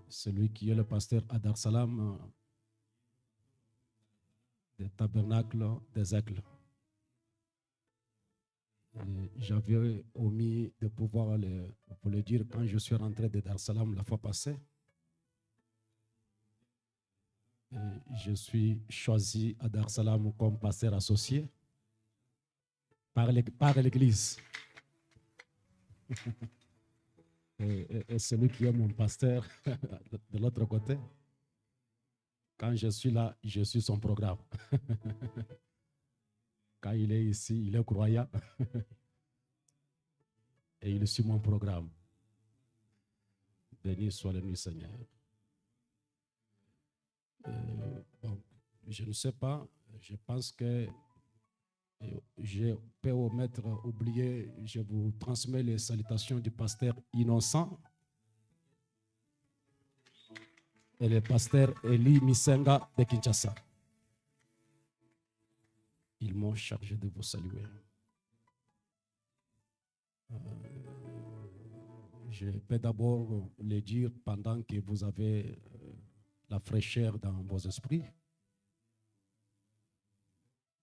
Celui qui est le pasteur à Dar Salam des tabernacles des aigles. J'avais omis de pouvoir vous le dire quand je suis rentré de Dar Salam la fois passée. Je suis choisi à Dar Salam comme pasteur associé par l'Église. Et celui qui est mon pasteur de l'autre côté, quand je suis là, je suis son programme. Quand il est ici, il est croyant et il suit mon programme. Béni soit le nom du Seigneur. Bon, je ne sais pas, je pense que je peux omettre, oublier, je vous transmets les salutations du pasteur Innocent et le pasteur Eli Misenga de Kinshasa. Ils m'ont chargé de vous saluer. Je peux d'abord le dire pendant que vous avez la fraîcheur dans vos esprits,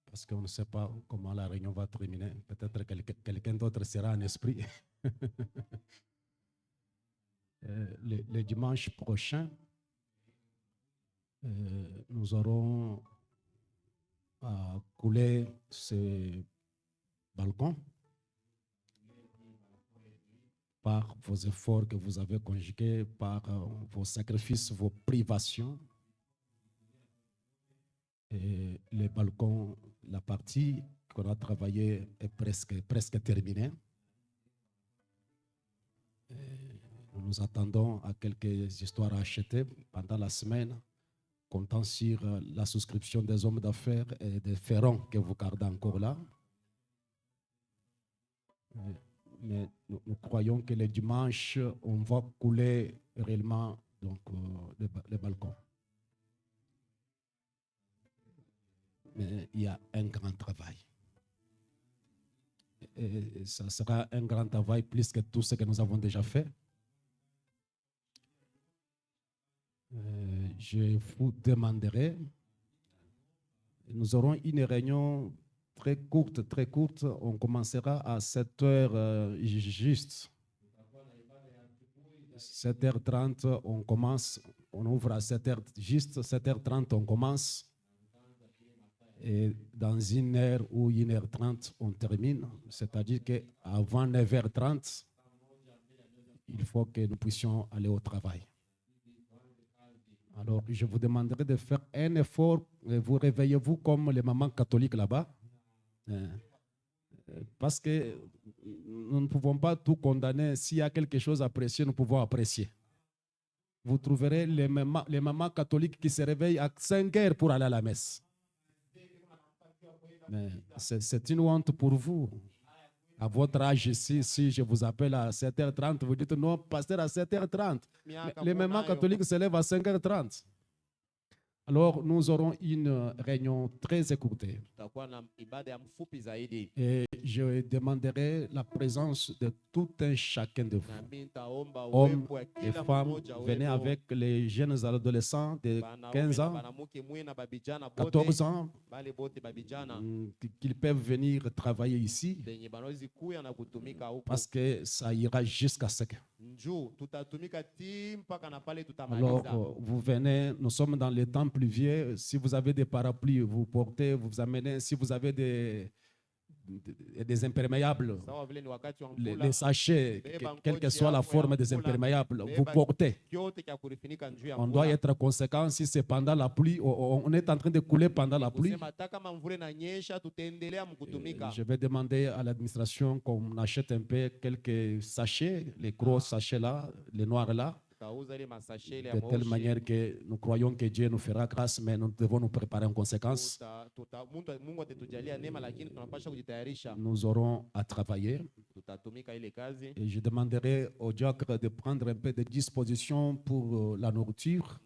parce qu'on ne sait pas comment la réunion va terminer. Peut-être quelqu'un d'autre sera en esprit. Le dimanche prochain, nous aurons à couler ce balcon par vos efforts que vous avez conjugués, par vos sacrifices, vos privations. Et le balcon, la partie qu'on a travaillée est presque terminée. Nous attendons à quelques histoires à acheter pendant la semaine, comptant sur la souscription des hommes d'affaires et des ferrons que vous gardez encore là. Mais nous croyons que le dimanche, on va couler réellement donc, le balcon. Mais il y a un grand travail. Et ça sera un grand travail plus que tout ce que nous avons déjà fait. Je vous demanderai, nous aurons une réunion très courte. On commencera à 7 heures juste. 7h30, on commence. On ouvre à 7h, juste 7h30, on commence. Et dans 1h ou 1h30, on termine. C'est-à-dire qu'avant 9h30, il faut que nous puissions aller au travail. Alors, je vous demanderai de faire un effort. Vous réveillez-vous comme les mamans catholiques là-bas. Parce que nous ne pouvons pas tout condamner. S'il y a quelque chose à apprécier, nous pouvons apprécier. Vous trouverez les mamans catholiques qui se réveillent à 5 heures pour aller à la messe. Mais c'est une honte pour vous. À votre âge ici, si je vous appelle à 7h30, vous dites non, pasteur, à 7h30. Mais les mamans catholiques se lèvent à 5h30. Alors, nous aurons une réunion très écourtée. Et je demanderai la présence de tout un chacun de vous. Hommes et femmes, venez avec les jeunes adolescents de 15 ans, 14 ans, qu'ils peuvent venir travailler ici, parce que ça ira jusqu'à ce que. Alors, vous venez, nous sommes dans les temps pluvieux. Si vous avez des parapluies, vous portez, vous amenez. Si vous avez des imperméables, les sachets, quelle que soit la forme des imperméables, vous portez. On doit être conséquent. Si c'est pendant la pluie, on est en train de couler pendant la pluie. Je vais demander à l'administration qu'on achète un peu quelques sachets, les gros sachets là, les noirs là, de telle manière que nous croyons que Dieu nous fera grâce, mais nous devons nous préparer en conséquence. Nous aurons à travailler. Et je demanderai au diacre de prendre un peu de disposition pour la nourriture.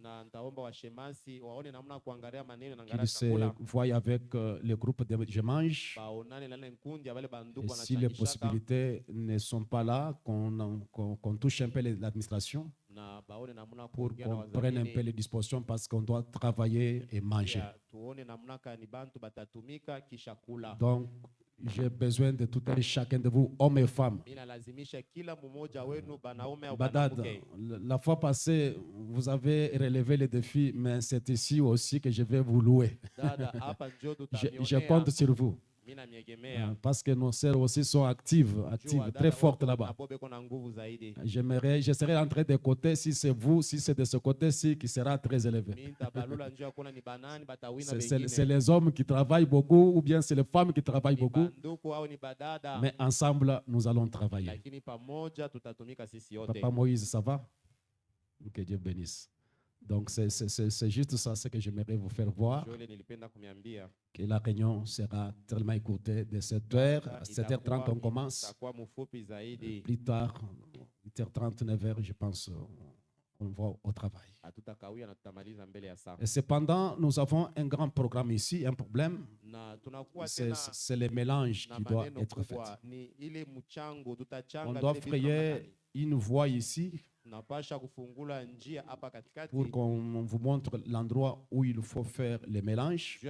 Qu'il se voie avec le groupe de Je Mange. Et si les possibilités ne sont pas là, qu'on touche un peu l'administration. pour qu'on prenne un peu les dispositions parce qu'on doit travailler et manger. Donc, j'ai besoin de tout un chacun de vous, hommes et femmes. Badad, la fois passée, vous avez relevé les défis, mais c'est ici aussi que je vais vous louer. Je compte sur vous. Parce que nos sœurs aussi sont actives, très fortes là-bas. Je serai entré de côté, si c'est vous, si c'est de ce côté-ci, qui sera très élevé. C'est les hommes qui travaillent beaucoup ou bien c'est les femmes qui travaillent beaucoup. Mais ensemble, nous allons travailler. Papa Moïse, ça va? Que Dieu bénisse. Donc, c'est juste ça, ce que j'aimerais vous faire voir. Que la réunion sera tellement écourtée de 7h à 7h30, on commence. Plus tard, 8h30, 9h, je pense, on va au travail. Et cependant, nous avons un grand programme ici, un problème. C'est le mélange qui doit être fait. On doit frayer une voie ici pour qu'on vous montre l'endroit où il faut faire le mélange.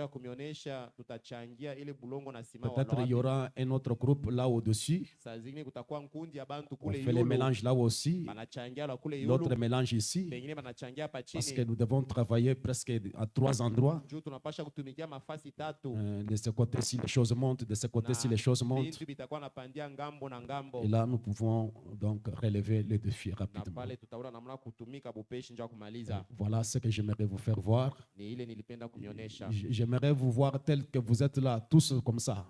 Peut-être il y aura un autre groupe là au-dessus. On fait le mélange là aussi. L'autre mélange ici. Parce que nous devons travailler presque à 3 endroits. De ce côté-ci, les choses montent. De ce côté-ci, les choses montent. Et là, nous pouvons donc relever les défis rapidement. Voilà ce que j'aimerais vous faire voir. J'aimerais vous voir tel que vous êtes là, tous comme ça.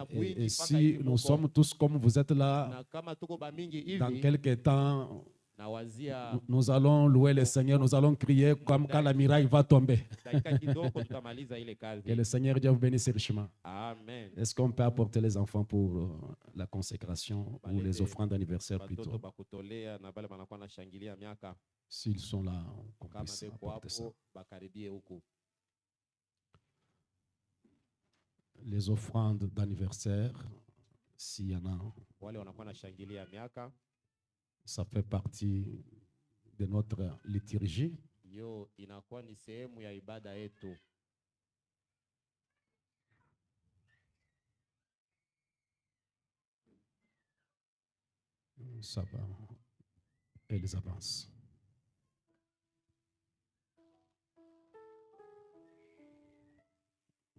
Et si nous sommes tous comme vous êtes là, dans quelques temps, nous allons louer le Seigneur, nous allons crier comme quand la muraille va tomber. Que le Seigneur Dieu vous bénisse richement. Amen. Est-ce qu'on peut apporter les enfants pour la consécration ou les offrandes d'anniversaire plutôt? S'ils sont là, on puisse apporter ça. Les offrandes d'anniversaire, s'il y en a, ça fait partie de notre liturgie. Ça va. Elles avancent.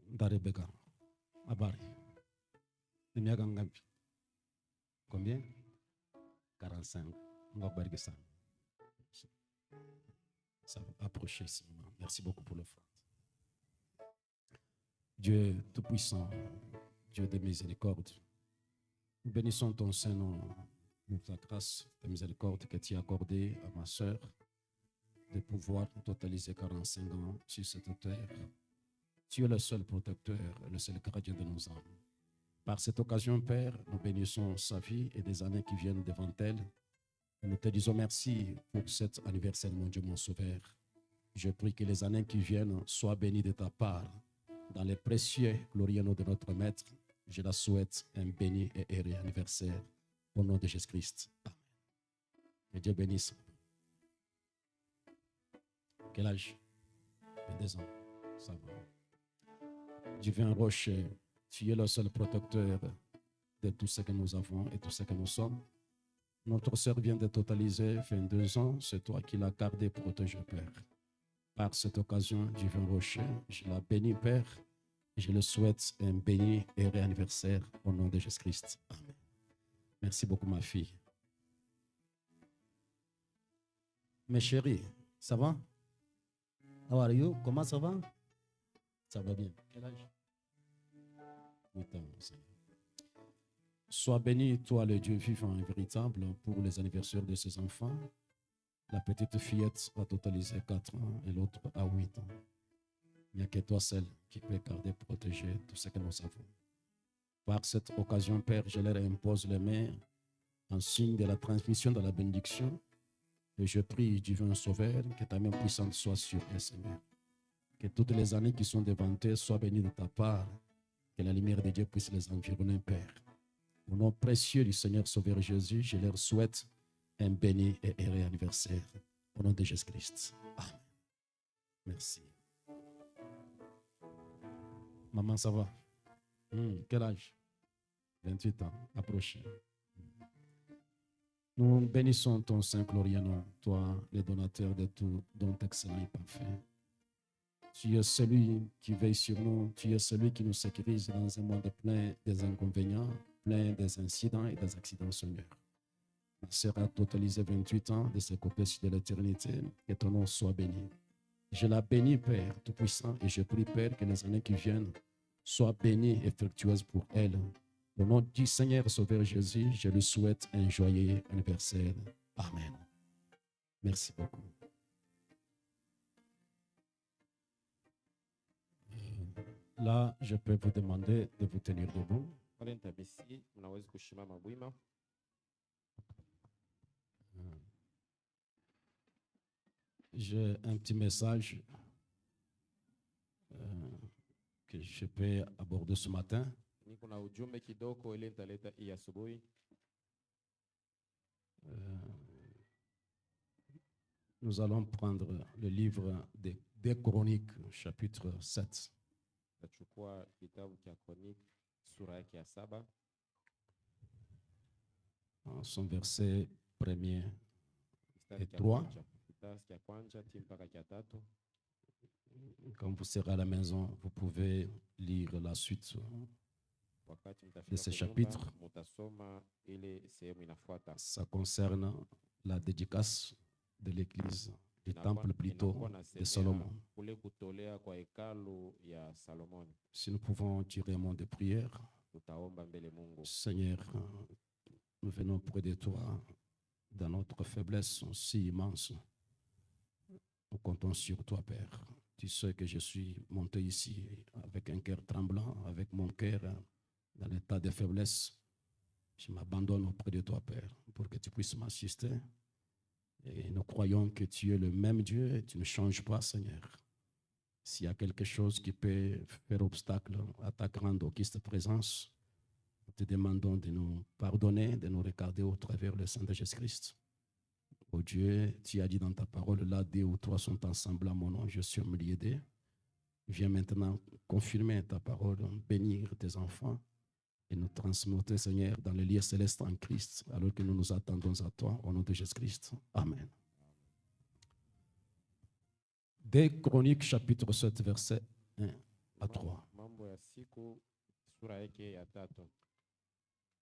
Darebega. Abari. Combien? 45. Ça va approcher ici. Merci beaucoup pour l'offrande. Dieu Tout-Puissant, Dieu de miséricorde, nous bénissons ton Saint-Nom pour ta grâce, ta miséricorde que tu as accordée à ma sœur de pouvoir totaliser 45 ans sur cette terre. Tu es le seul protecteur, le seul gardien de nos âmes. Par cette occasion, Père, nous bénissons sa vie et des années qui viennent devant elle. Et nous te disons merci pour cet anniversaire, mon Dieu, mon Sauveur. Je prie que les années qui viennent soient bénies de ta part. Dans les précieux glorieux noms de notre Maître, je la souhaite un béni et heureux anniversaire. Au nom de Jésus-Christ. Amen. Que Dieu bénisse. Quel âge? 22 ans. Ça va. Divin Rocher, tu es le seul protecteur de tout ce que nous avons et tout ce que nous sommes. Notre sœur vient de totaliser 22 ans. C'est toi qui l'as gardé et protégé, Père. Par cette occasion, Divin Rocher, je la bénis, Père. Et je le souhaite un béni et heureux anniversaire au nom de Jésus-Christ. Amen. Merci beaucoup, ma fille. Mes chéris, ça va? How are you? Comment ça va? Ça va bien. Quel âge? 8 ans. Sois béni, toi, le Dieu vivant et véritable, pour les anniversaires de ses enfants. La petite fillette va totaliser 4 ans et l'autre à 8 ans. Il n'y a que toi seul qui peut garder, protéger tout ce que nous avons. Par cette occasion, Père, je leur impose les mains en signe de la transmission de la bénédiction. Et je prie, divin Sauveur, que ta main puissante soit sur eux, Seigneur. Que toutes les années qui sont devant eux soient bénies de ta part. Que la lumière de Dieu puisse les environner, Père. Au nom précieux du Seigneur Sauveur Jésus, je leur souhaite un béni et heureux anniversaire. Au nom de Jésus-Christ. Amen. Merci. Maman, ça va? Quel âge? 28 ans. Approche. Nous bénissons ton Saint glorieux nom, toi, le donateur de tout, dont excellent et parfait. Tu es celui qui veille sur nous, tu es celui qui nous sécurise dans un monde plein des inconvénients, plein des incidents et des accidents, Seigneur. Ma sœur a totalisé 28 ans de ce côté de l'éternité, que ton nom soit béni. Je la bénis, Père Tout-Puissant, et je prie, Père, que les années qui viennent soient bénies et fructueuses pour elle. Au nom du Seigneur Sauveur Jésus, je lui souhaite un joyeux anniversaire. Amen. Merci beaucoup. Là, je peux vous demander de vous tenir debout. J'ai un petit message que je peux aborder ce matin. Nous allons prendre le livre des Chroniques, chapitre 7. Son verset 1er et 3. Quand vous serez à la maison, vous pouvez lire la suite de ce chapitre. Ça concerne la dédicace de l'église, du temple plutôt de Salomon. Si nous pouvons tirer un mot de prière. Seigneur, nous venons près de toi dans notre faiblesse si immense. Nous comptons sur toi, Père. Tu sais que je suis monté ici avec un cœur tremblant, avec mon cœur dans l'état de faiblesse. Je m'abandonne auprès de toi, Père, pour que tu puisses m'assister. Et nous croyons que tu es le même Dieu et tu ne changes pas, Seigneur. S'il y a quelque chose qui peut faire obstacle à ta grande auguste présence, nous te demandons de nous pardonner, de nous regarder au travers le sang de Jésus-Christ. Oh Dieu, tu as dit dans ta parole, là, 2 ou 3 sont ensemble à mon nom, je suis au milieu d'eux. Viens maintenant confirmer ta parole, bénir tes enfants et nous transmettre, Seigneur, dans les lieux célestes en Christ, alors que nous nous attendons à toi, au nom de Jésus-Christ. Amen. Des Chroniques, chapitre 7, verset 1 à 3.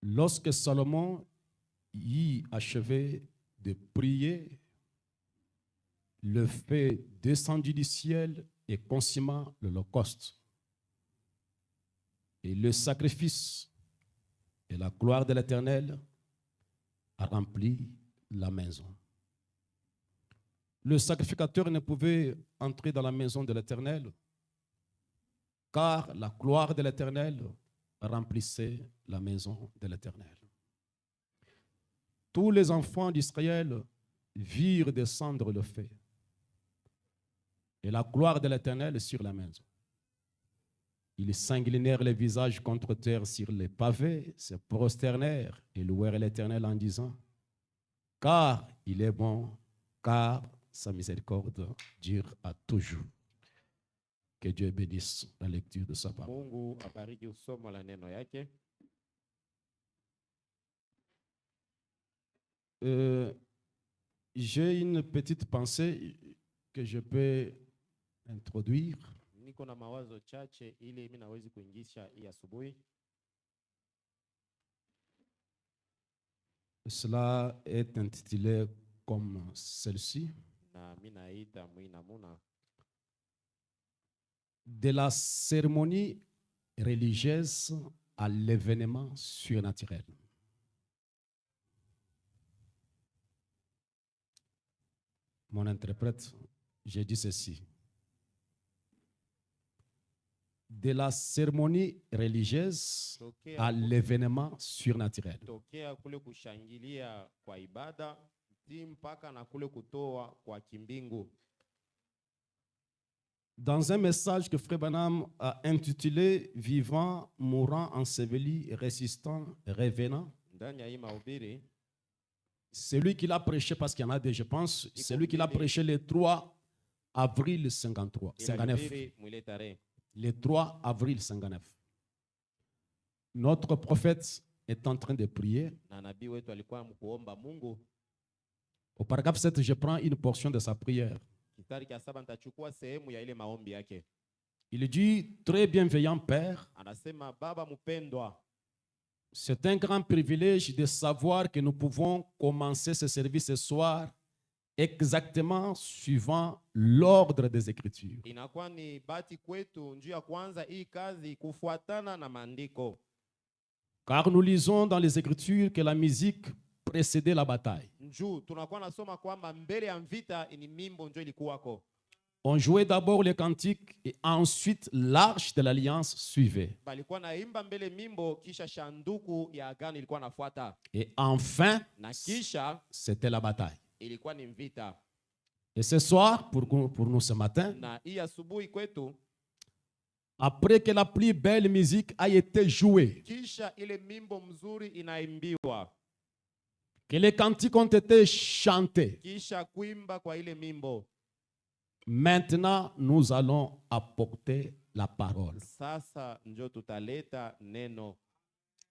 Lorsque Salomon y achevait de prier, le feu descendit du ciel et consuma l'holocauste. Et le sacrifice et la gloire de l'Éternel a rempli la maison. Le sacrificateur ne pouvait entrer dans la maison de l'Éternel car la gloire de l'Éternel remplissait la maison de l'Éternel. Tous les enfants d'Israël virent descendre le feu et la gloire de l'Éternel sur la maison. Ils s'inclinèrent les visages contre terre sur les pavés, se prosternèrent et louèrent l'Éternel en disant: car il est bon, car sa miséricorde dure à toujours. Que Dieu bénisse la lecture de sa parole. J'ai une petite pensée que je peux introduire. Cela est intitulé comme celle-ci: de la cérémonie religieuse à l'événement surnaturel. Mon interprète, j'ai dit ceci: de la cérémonie religieuse à l'événement surnaturel. Dans un message que Frère Branham a intitulé Vivant, mourant, enseveli, résistant, revenant, C'est lui qui l'a prêché parce qu'il y en a deux, je pense. C'est lui qui l'a prêché le 3 avril 59. Le 3 avril 59. Notre prophète est en train de prier. Au paragraphe 7, je prends une portion de sa prière. Il dit, très bienveillant Père, c'est un grand privilège de savoir que nous pouvons commencer ce service ce soir exactement suivant l'ordre des Écritures. Car nous lisons dans les Écritures que la musique précédait la bataille. On jouait d'abord les cantiques et ensuite l'arche de l'alliance suivait. Et enfin, c'était la bataille. Et ce soir, pour nous ce matin, après que la plus belle musique a été jouée, que les cantiques ont été chantés, maintenant nous allons apporter la parole.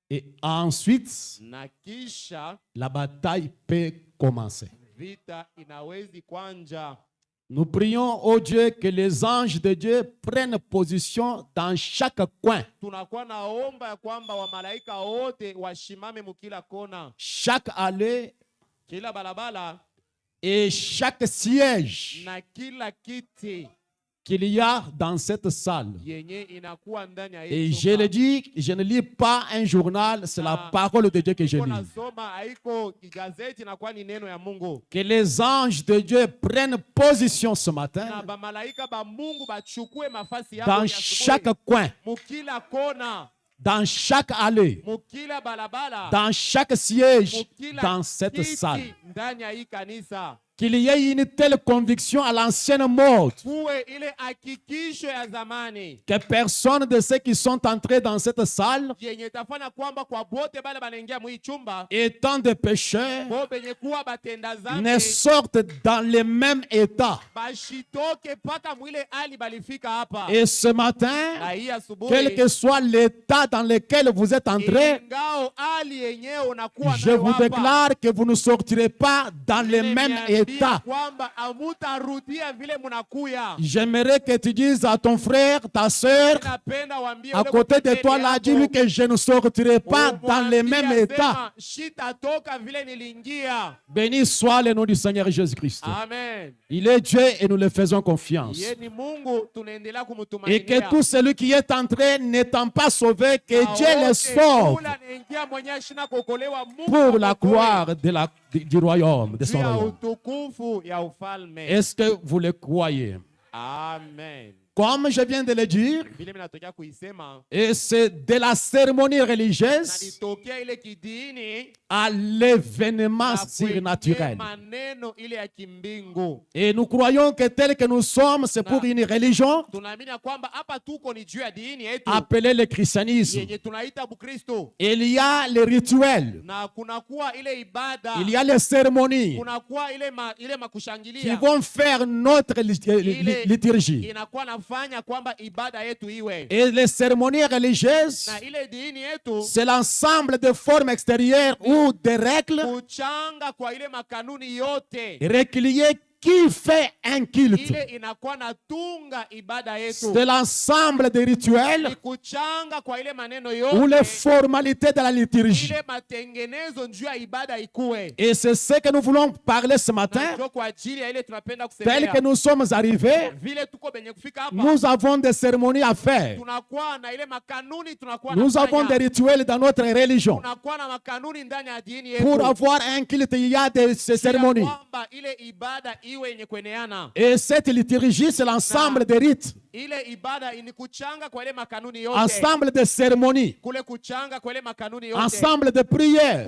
Et ensuite, la bataille peut commencer. Nous prions au Dieu que les anges de Dieu prennent position dans chaque coin, chaque allée et chaque siège qu'il y a dans cette salle. Et je le dis, je ne lis pas un journal, c'est la parole de Dieu que je lis. Que les anges de Dieu prennent position ce matin dans chaque coin, dans chaque allée, dans chaque siège dans cette salle. Qu'il y ait une telle conviction à l'ancienne mode que personne de ceux qui sont entrés dans cette salle, étant des pécheurs, ne sortent dans le même état. Et ce matin, quel que soit l'état dans lequel vous êtes entrés, je vous déclare que vous ne sortirez pas dans le même état. J'aimerais que tu dises à ton frère, ta soeur, à côté de toi, là, dis-lui que je ne sortirai pas dans le même état. Béni soit le nom du Seigneur Jésus-Christ. Il est Dieu et nous le faisons confiance. Et que tout celui qui est entré n'étant pas sauvé, que Dieu le sauve pour la gloire du royaume, de son royaume. Est-ce que vous le croyez? Amen. Comme je viens de le dire, et c'est de la cérémonie religieuse à l'événement surnaturel. Et nous croyons que tel que nous sommes, c'est pour une religion appelée le christianisme. Il y a les rituels, il y a les cérémonies qui vont faire notre liturgie. Et les cérémonies religieuses, c'est l'ensemble de formes extérieures ou de règles régulières qui fait un culte. C'est l'ensemble des rituels ou les formalités de la liturgie. Et c'est ce que nous voulons parler ce matin. Tel que nous sommes arrivés, nous avons des cérémonies à faire. Nous avons des rituels dans notre religion. Pour avoir un culte, il y a des cérémonies. Et cette liturgie, c'est l'ensemble des rites, ensemble de cérémonies, ensemble de prières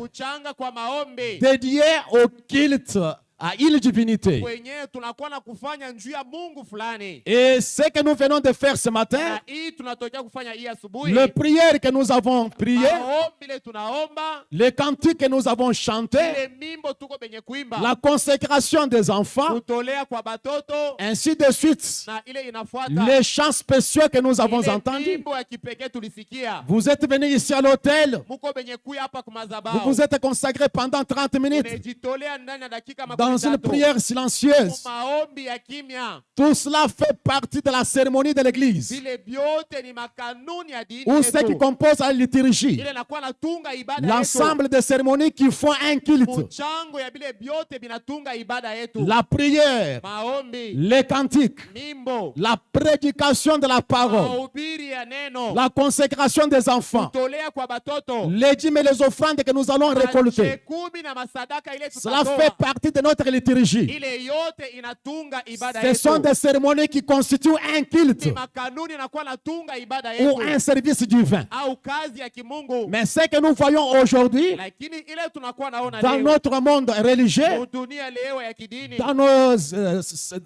dédiées au culte à une divinité. kwenye tunakuwa na kufanya njuu ya Mungu fulani. Et ce que nous venons de faire ce matin, Na hii tunatokea kufanya hii asubuhi, les prières que nous avons priées, maombi ile tunaomba, les cantiques que nous avons chantés, ile mimbo tuko benye kuimba, la consécration des enfants, kutolea kwa batoto, ainsi de suite, na ile inafuata les chants spéciaux que nous avons ile entendus. mimbo ya kipekee tulisikia. Vous êtes venus ici à l'hôtel, Muko benye kuya hapa kwa vous madhabahu, vous êtes consacrés pendant 30 minutes unajitolea ndani ya dakika dans makumi une tatu prière silencieuse. maombi ya kimya. Tout cela fait partie de la cérémonie de l'église, Vile vyote ni makanuni ya dini ou ce qui yetu. compose la liturgie. Ile nakuwa natunga ibada yetu. L'ensemble des cérémonies qui font un culte. Mchango ya vile vyote binatunga ibada yetu. La prière, Maombi, les cantiques, mimbo, la prédication de la parole, mahubiri ya neno, la consécration des enfants, kutolea kwa batoto, les dîmes et les offrandes que nous allons récolter. kumi na masadaka ile Cela tutatoa. fait partie de notre liturgie. Ile yote inatunga ibada Ce sont yetu. des cérémonies qui constituent un culte Ni makanuni inakuwa natunga ibada ou un yetu service divin. au kazi ya kimungu. Mais ce que nous voyons aujourd'hui Lakini ile tunakuwa naona dans leo notre monde religieux, dunia leo ya kidini,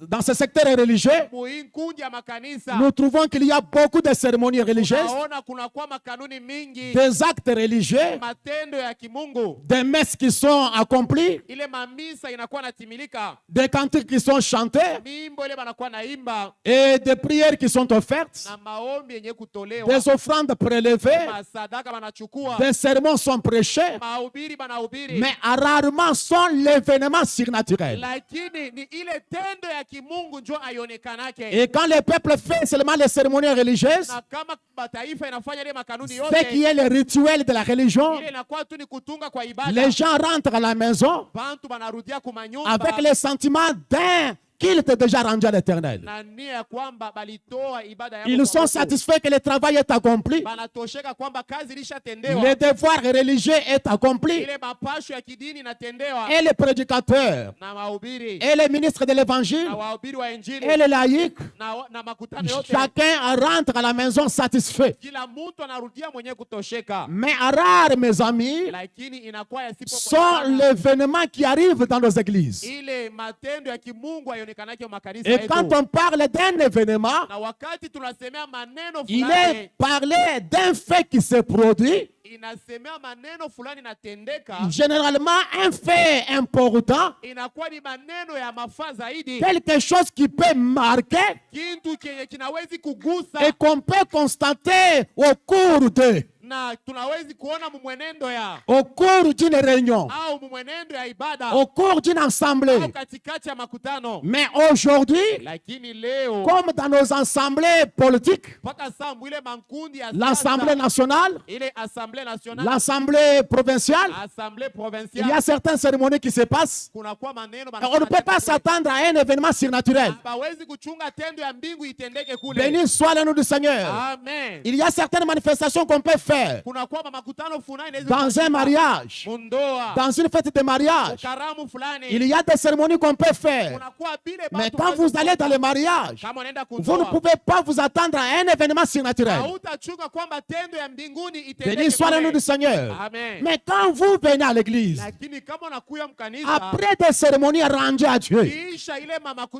dans ce secteur religieux, muinkundi ya makanisa, nous trouvons qu'il y a beaucoup de cérémonies religieuses, tunaona kunakuwa makanuni mingi, des actes religieux, matendo ya kimungu, des messes qui sont accomplies, ile mamisa inakuwa natimilika, des cantiques qui sont chantés mimbo ile banakuwa naimba, et des prières qui sont offertes, na maombi yenye kutolewa, des offrandes prélevées, masadaka banachukua, des sermons sont prêchés, mahubiri banahubiri, mais rarement sont l'événement surnaturel. lakini ni ile tendo ya kimungu njo aionekanake. Et quand le peuple fait seulement les cérémonies religieuses, Na kama mataifa inafanya ile makanuni ce qui yote, est le rituel de la religion, ile inakuwa tu ni kutunga kwa ibada, les gens rentrent à la maison bantu banarudia kumanyumba avec le sentiment d'un culte déjà rendu à l'Éternel. na nia ya kwamba balitoa ibada yao Ils kwa sont Mungu. satisfaits que le travail est accompli, Banatosheka kwamba kazi ilishatendewa, le devoir religieux est accompli, ile mapasho ya kidini inatendewa, et les prédicateurs, na mahubiri et les ministres de l'évangile, na wahubiri wa injili et les laïcs, na makutano yote, chacun rentre à la maison satisfait. kila mtu anarudia mwenye kutosheka, Mais rare, mes amis, lakini inakuwa sont l'événement qui arrive dans nos églises. ile matendo ya kimungu ayonekanake makanisa Et yetu. quand on parle d'un événement, Na wakati tunasemea maneno il fulani, est parlé d'un fait qui se produit, inasemea maneno fulani inatendeka, généralement un fait important, inakuwa ni maneno ya mafaa zaidi, quelque chose qui peut marquer kitu kenye kinawezi kugusa et qu'on peut constater au cours na tunawezi kuona mumwenendo d'une réunion, au mumwenendo ya ibada au cours d'une au assemblée. katikati ya makutano. Mais aujourd'hui, Lakini leo comme dans nos assemblées politiques, mpaka saa mwile mankundi ya l'Assemblée sasa, nationale, ile assemblée nationale, l'Assemblée provinciale, assemblée il y a provinciale, certaines cérémonies qui se passent. kunakuwa maneno On ne peut pas s'attendre à un événement surnaturel. hawezi kuchunga tendo ya mbingu itendeke kule. Béni soit le nom du Seigneur. Amen. Il y a certaines manifestations qu'on peut faire Kunakuwa makutano fulani inaweza dans un kufanyika mariage, mundoa, dans une fête de mariage. ukaramu fulani, Il y a des cérémonies qu'on peut faire. kunakuwa bile Mais batu quand vous wanaweza allez dans kufanya. le mariage, Kama unaenda vous ne kundoa, pouvez pas vous attendre à un événement surnaturel. hautachunga kwamba tendo ya mbinguni Béni itendeke soit le nom kule. du Seigneur. Amen. Mais quand vous venez à l'église, Lakini kama unakuya mkanisa, après des cérémonies rendues à Dieu, kiisha ile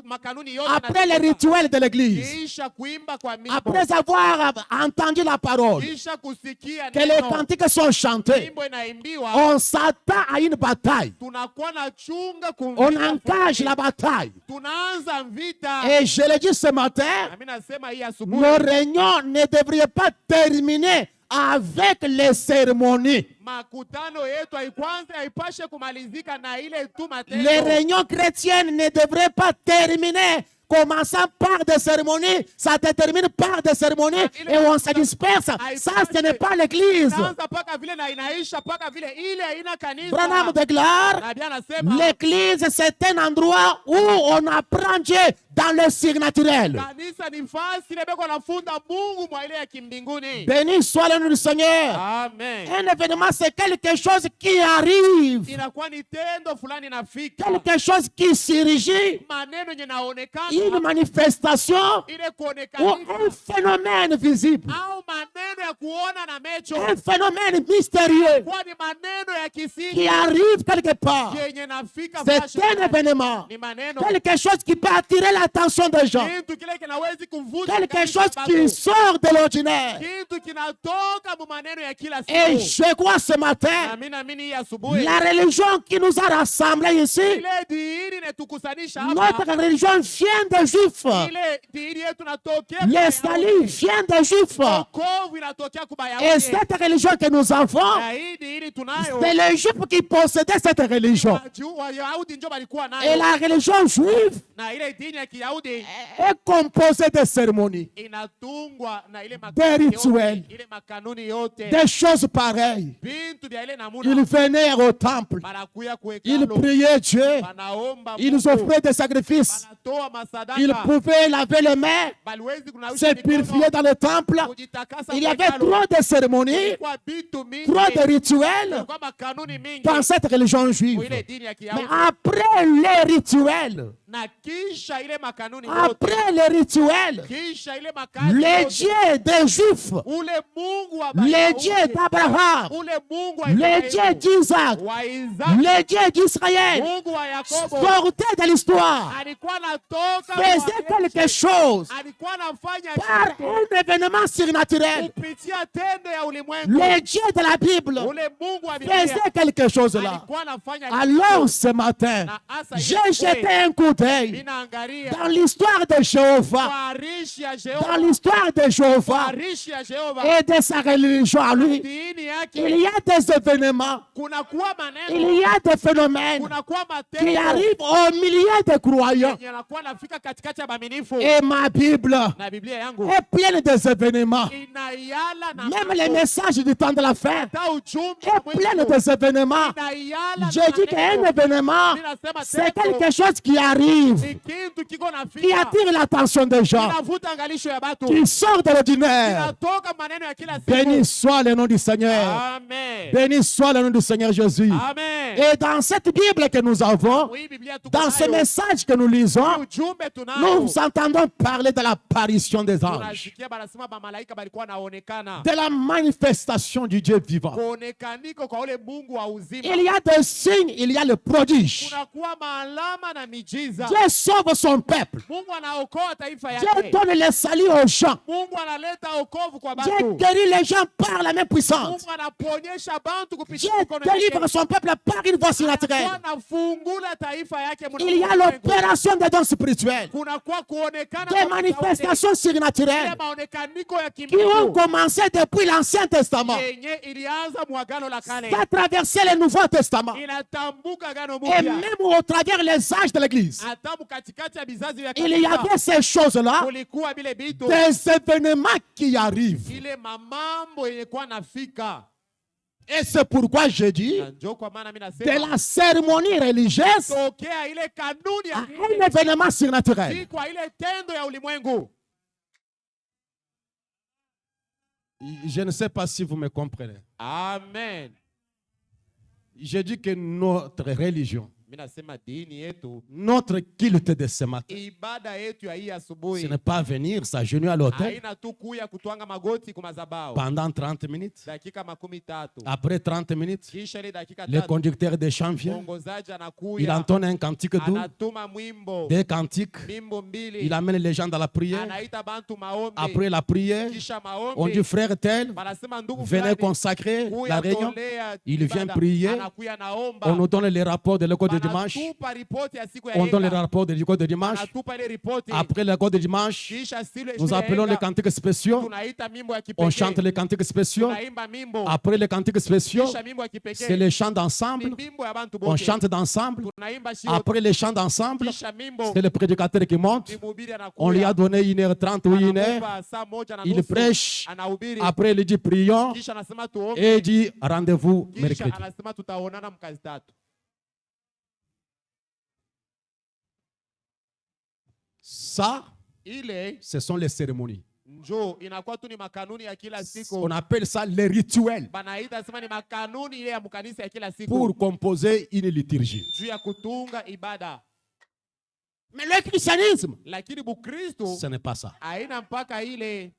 makanuni yote après les yanatendeka, rituels de l'église, kiisha kuimba kwa mimbo, après avoir entendu la parole, kiisha kusikia que les neno, cantiques sont chantés, mimbo inaimbiwa, on s'attend à une bataille. tunakuwa na chunga On kumvita engage fulani. la bataille. Tunaanza vita. Et je le dis ce matin, Nami nasema hii nos asubuhi, réunions ne devraient pas terminer avec les cérémonies. makutano yetu haikwanza haipashe kumalizika na ile tu matendo. Les réunions chrétiennes ne devraient pas terminer commençant par des cérémonies, ça se termine par des cérémonies et on se disperse. Ça, ce n'est pas l'église. Inaanza paka vile na inaisha paka vile, ile haina kanisa. Branham déclare, Nabii anasema l'église c'est un endroit où on apprend Dieu dans le surnaturel. Kanisa ni fasi ile beko nafunza Mungu mwa ile ya kimbinguni. Béni soit le nom du Seigneur. Amen. Un événement, c'est quelque chose qui arrive. Inakuwa ni tendo fulani nafika. Quelque chose qui surgit. Maneno yenye naonekana. Une manifestation Ile ou kuonekana. un phénomène visible. Au maneno ya kuona na mecho. Un phénomène mystérieux Kwa ni maneno ya kisiri. qui arrive quelque part. Yenye nafika C'est un événement. ni maneno. Quelque chose qui peut attirer l'attention des gens. Kitu kile kinawezi kuvuta. Quelque chose qui sort de l'ordinaire. Kitu kinatoka mu maneno ya kila Et siku. je crois ce matin, Na mimi naamini hii asubuhi. la religion qui nous a rassemblés ici, Ile dini inetukusanisha hapa. notre religion vient des Juifs. Ile dini yetu natokea Le salut vient des Juifs. Wokovu inatokea kwa Et Wayahudi. cette religion que nous avons, Na hii dini tunayo. c'est les Juifs qui possédaient cette religion. Wayahudi ndio walikuwa Et nayo. la religion juive Na ile dini ya Kiyahudi est composée de cérémonies, inatungwa na ile des rituels, yote, ile makanuni yote. des choses pareilles. Bintu vya ile namuna. Ils venaient au temple, Banakuya ils kuhekalu. priaient Dieu, Banaomba ils Mungu. offraient des sacrifices, Banatoa masadaka. ils pouvaient laver les mains, Baliwezi kunawisha se mikono, purifier dans le temple. kujitakasa Il y avait hekalu. trop de cérémonies, Kwa bitu mingi. trop de rituels Kwa makanuni mingi. dans cette religion juive. Ile dini ya Mais Kiyahudi. après les rituels, Na kisha ile makanuni yote. après les rituels, Kisha ile makati les yote. dieux des Juifs, Ule Mungu wa les Wayahudi. dieux d'Abraham, Ule Mungu wa les Ibrahimu. dieux d'Isaac, Wa Isaka. les dieux d'Israël Mungu wa Yakobo. sortaient de l'histoire, Alikuwa anatoka faisaient kwa quelque chose alikuwa anafanya par kitu un événement surnaturel. kupitia tendo ya ulimwengu. Les dieux de la Bible Ule Mungu wa Biblia faisaient quelque chose là. alikuwa anafanya Alors ce matin, na asa j'ai jeté un coup d'œil ninaangalia dans l'histoire de Jéhovah, kwa arishi ya dans Jehova. l'histoire de Kwa Jéhovah arishi ya Jehova. et de sa religion à lui. Dini yake Il y a des événements, kunakuwa il maneno, y a des phénomènes kunakuwa qui matendo arrivent au milieu des croyants. yenye yanakuwa nafika katikati ya maminifu. Et ma Bible Na Biblia yangu est pleine des événements. inayala na Même les messages du temps de la fin hata ujumbe est pleine des événements. inayala Je dis qu'un événement, c'est quelque chose qui arrive, ni kitu kiko qui nafika attire l'attention des gens, inavuta angalisho ya batu qui sort de l'ordinaire. inatoka maneno ya kila Béni siku. soit le nom du Seigneur. Amen. Béni soit le nom du Seigneur Jésus. Amen. Et dans cette Bible que nous avons, Oui, Biblia tuko dans ce nayo. message que nous lisons, Ujumbe tunayo. nous entendons parler de l'apparition des anges, Tunasikia banasema bamalaika balikuwa naonekana. de la manifestation du Dieu vivant. Kuonekaniko kwa ule Mungu wa uzima. Il y a des signes, il y a le prodige. Kunakuwa maalama na miujiza. Dieu sauve son peuple. Mungu anaokoa taifa Dieu yake. donne le salut aux gens. Mungu analeta wokovu kwa Dieu batu. guérit les gens par la main puissante. Mungu anaponyesha bantu Dieu kupitia mikono délivre yake. son peuple par une voie surnaturelle. Anafungula taifa yake. Il y a l'opération des dons spirituels, Kunakuwa kuonekana des kwa manifestations ile surnaturelles maonekaniko ya qui ont kimungu commencé depuis l'Ancien Testament, yenye ilianza mwagano la kale. qui a traversé le Nouveau Testament, Inatambuka agano et mpya. même au travers les âges de l'Église. Hata katikati ya vizazi vya Il y kanisa avait ces choses-là, kulikuwa vile vitu des événements qui arrivent. ile mamambo yenye kuwa nafika. Et c'est pourquoi je dis, Na njo kwa maana mimi de nasema la cérémonie religieuse tokea ile kanuni à ya un événement surnaturel. dini kwa ile tendo ya ulimwengu. Je ne sais pas si vous me comprenez. Amen. Je dis que notre religion, Mimi nasema dini yetu, notre culte de ce matin, ibada yetu ya hii ce asubuhi n'est pas venir s'agenouiller à l'autel haina tu kuya kutwanga magoti kwa madhabahu pendant 30 minutes. dakika 13. Après 30 minutes, Kisha ile dakika le 3 conducteur de chant vient. mwongozaji Il anakuya entonne un cantique doux, anatuma mwimbo des cantiques. mimbo mbili, Il amène les gens dans la prière. anaita bantu maombi. Après la prière, Kisha on dit maombi frère tel, banasema ndugu venez fulani consacrer la kuya réunion. tolea Il vient ibada. prier. Anakuya naomba. On nous donne les rapports de l'école de dimanche. Banatupa ripoti ya siku ya On donne les yeka. rapports de l'école de dimanche. Banatupa ile ripoti. Après l'école de dimanche, Kisha sile nous shule ya appelons les yeka. cantiques spéciaux. Tunaita mimbo ya On kipekee. chante les cantiques spéciaux. Tunaimba mimbo. Après les cantiques spéciaux, Kisha mimbo ya c'est kipekee. les chants Ni d'ensemble. mimbo ya bantu On bote. chante d'ensemble. Tunaimba shio. Après les chants d'ensemble, Kisha mimbo. c'est le prédicateur qui monte. Ni mhubiri anakuya. On lui a donné 1h30 ou 1 heure. Anakupa saa moja na Il nusu. prêche. Anahubiri. Après, il dit prions. Kisha anasema tuombe. Et il dit rendez-vous Kisha mercredi. anasema tutaonana mkazi tatu. Ça, ile ce sont les cérémonies. njo inakuwa tu ni makanuni ya kila siku. On appelle ça les rituels Banaita sema ni makanuni ile ya mkanisa ya kila siku. pour composer une liturgie. Juu ya kutunga ibada. Mais le christianisme, Lakini Bukristo Ce n'est pas ça. haina mpaka ile.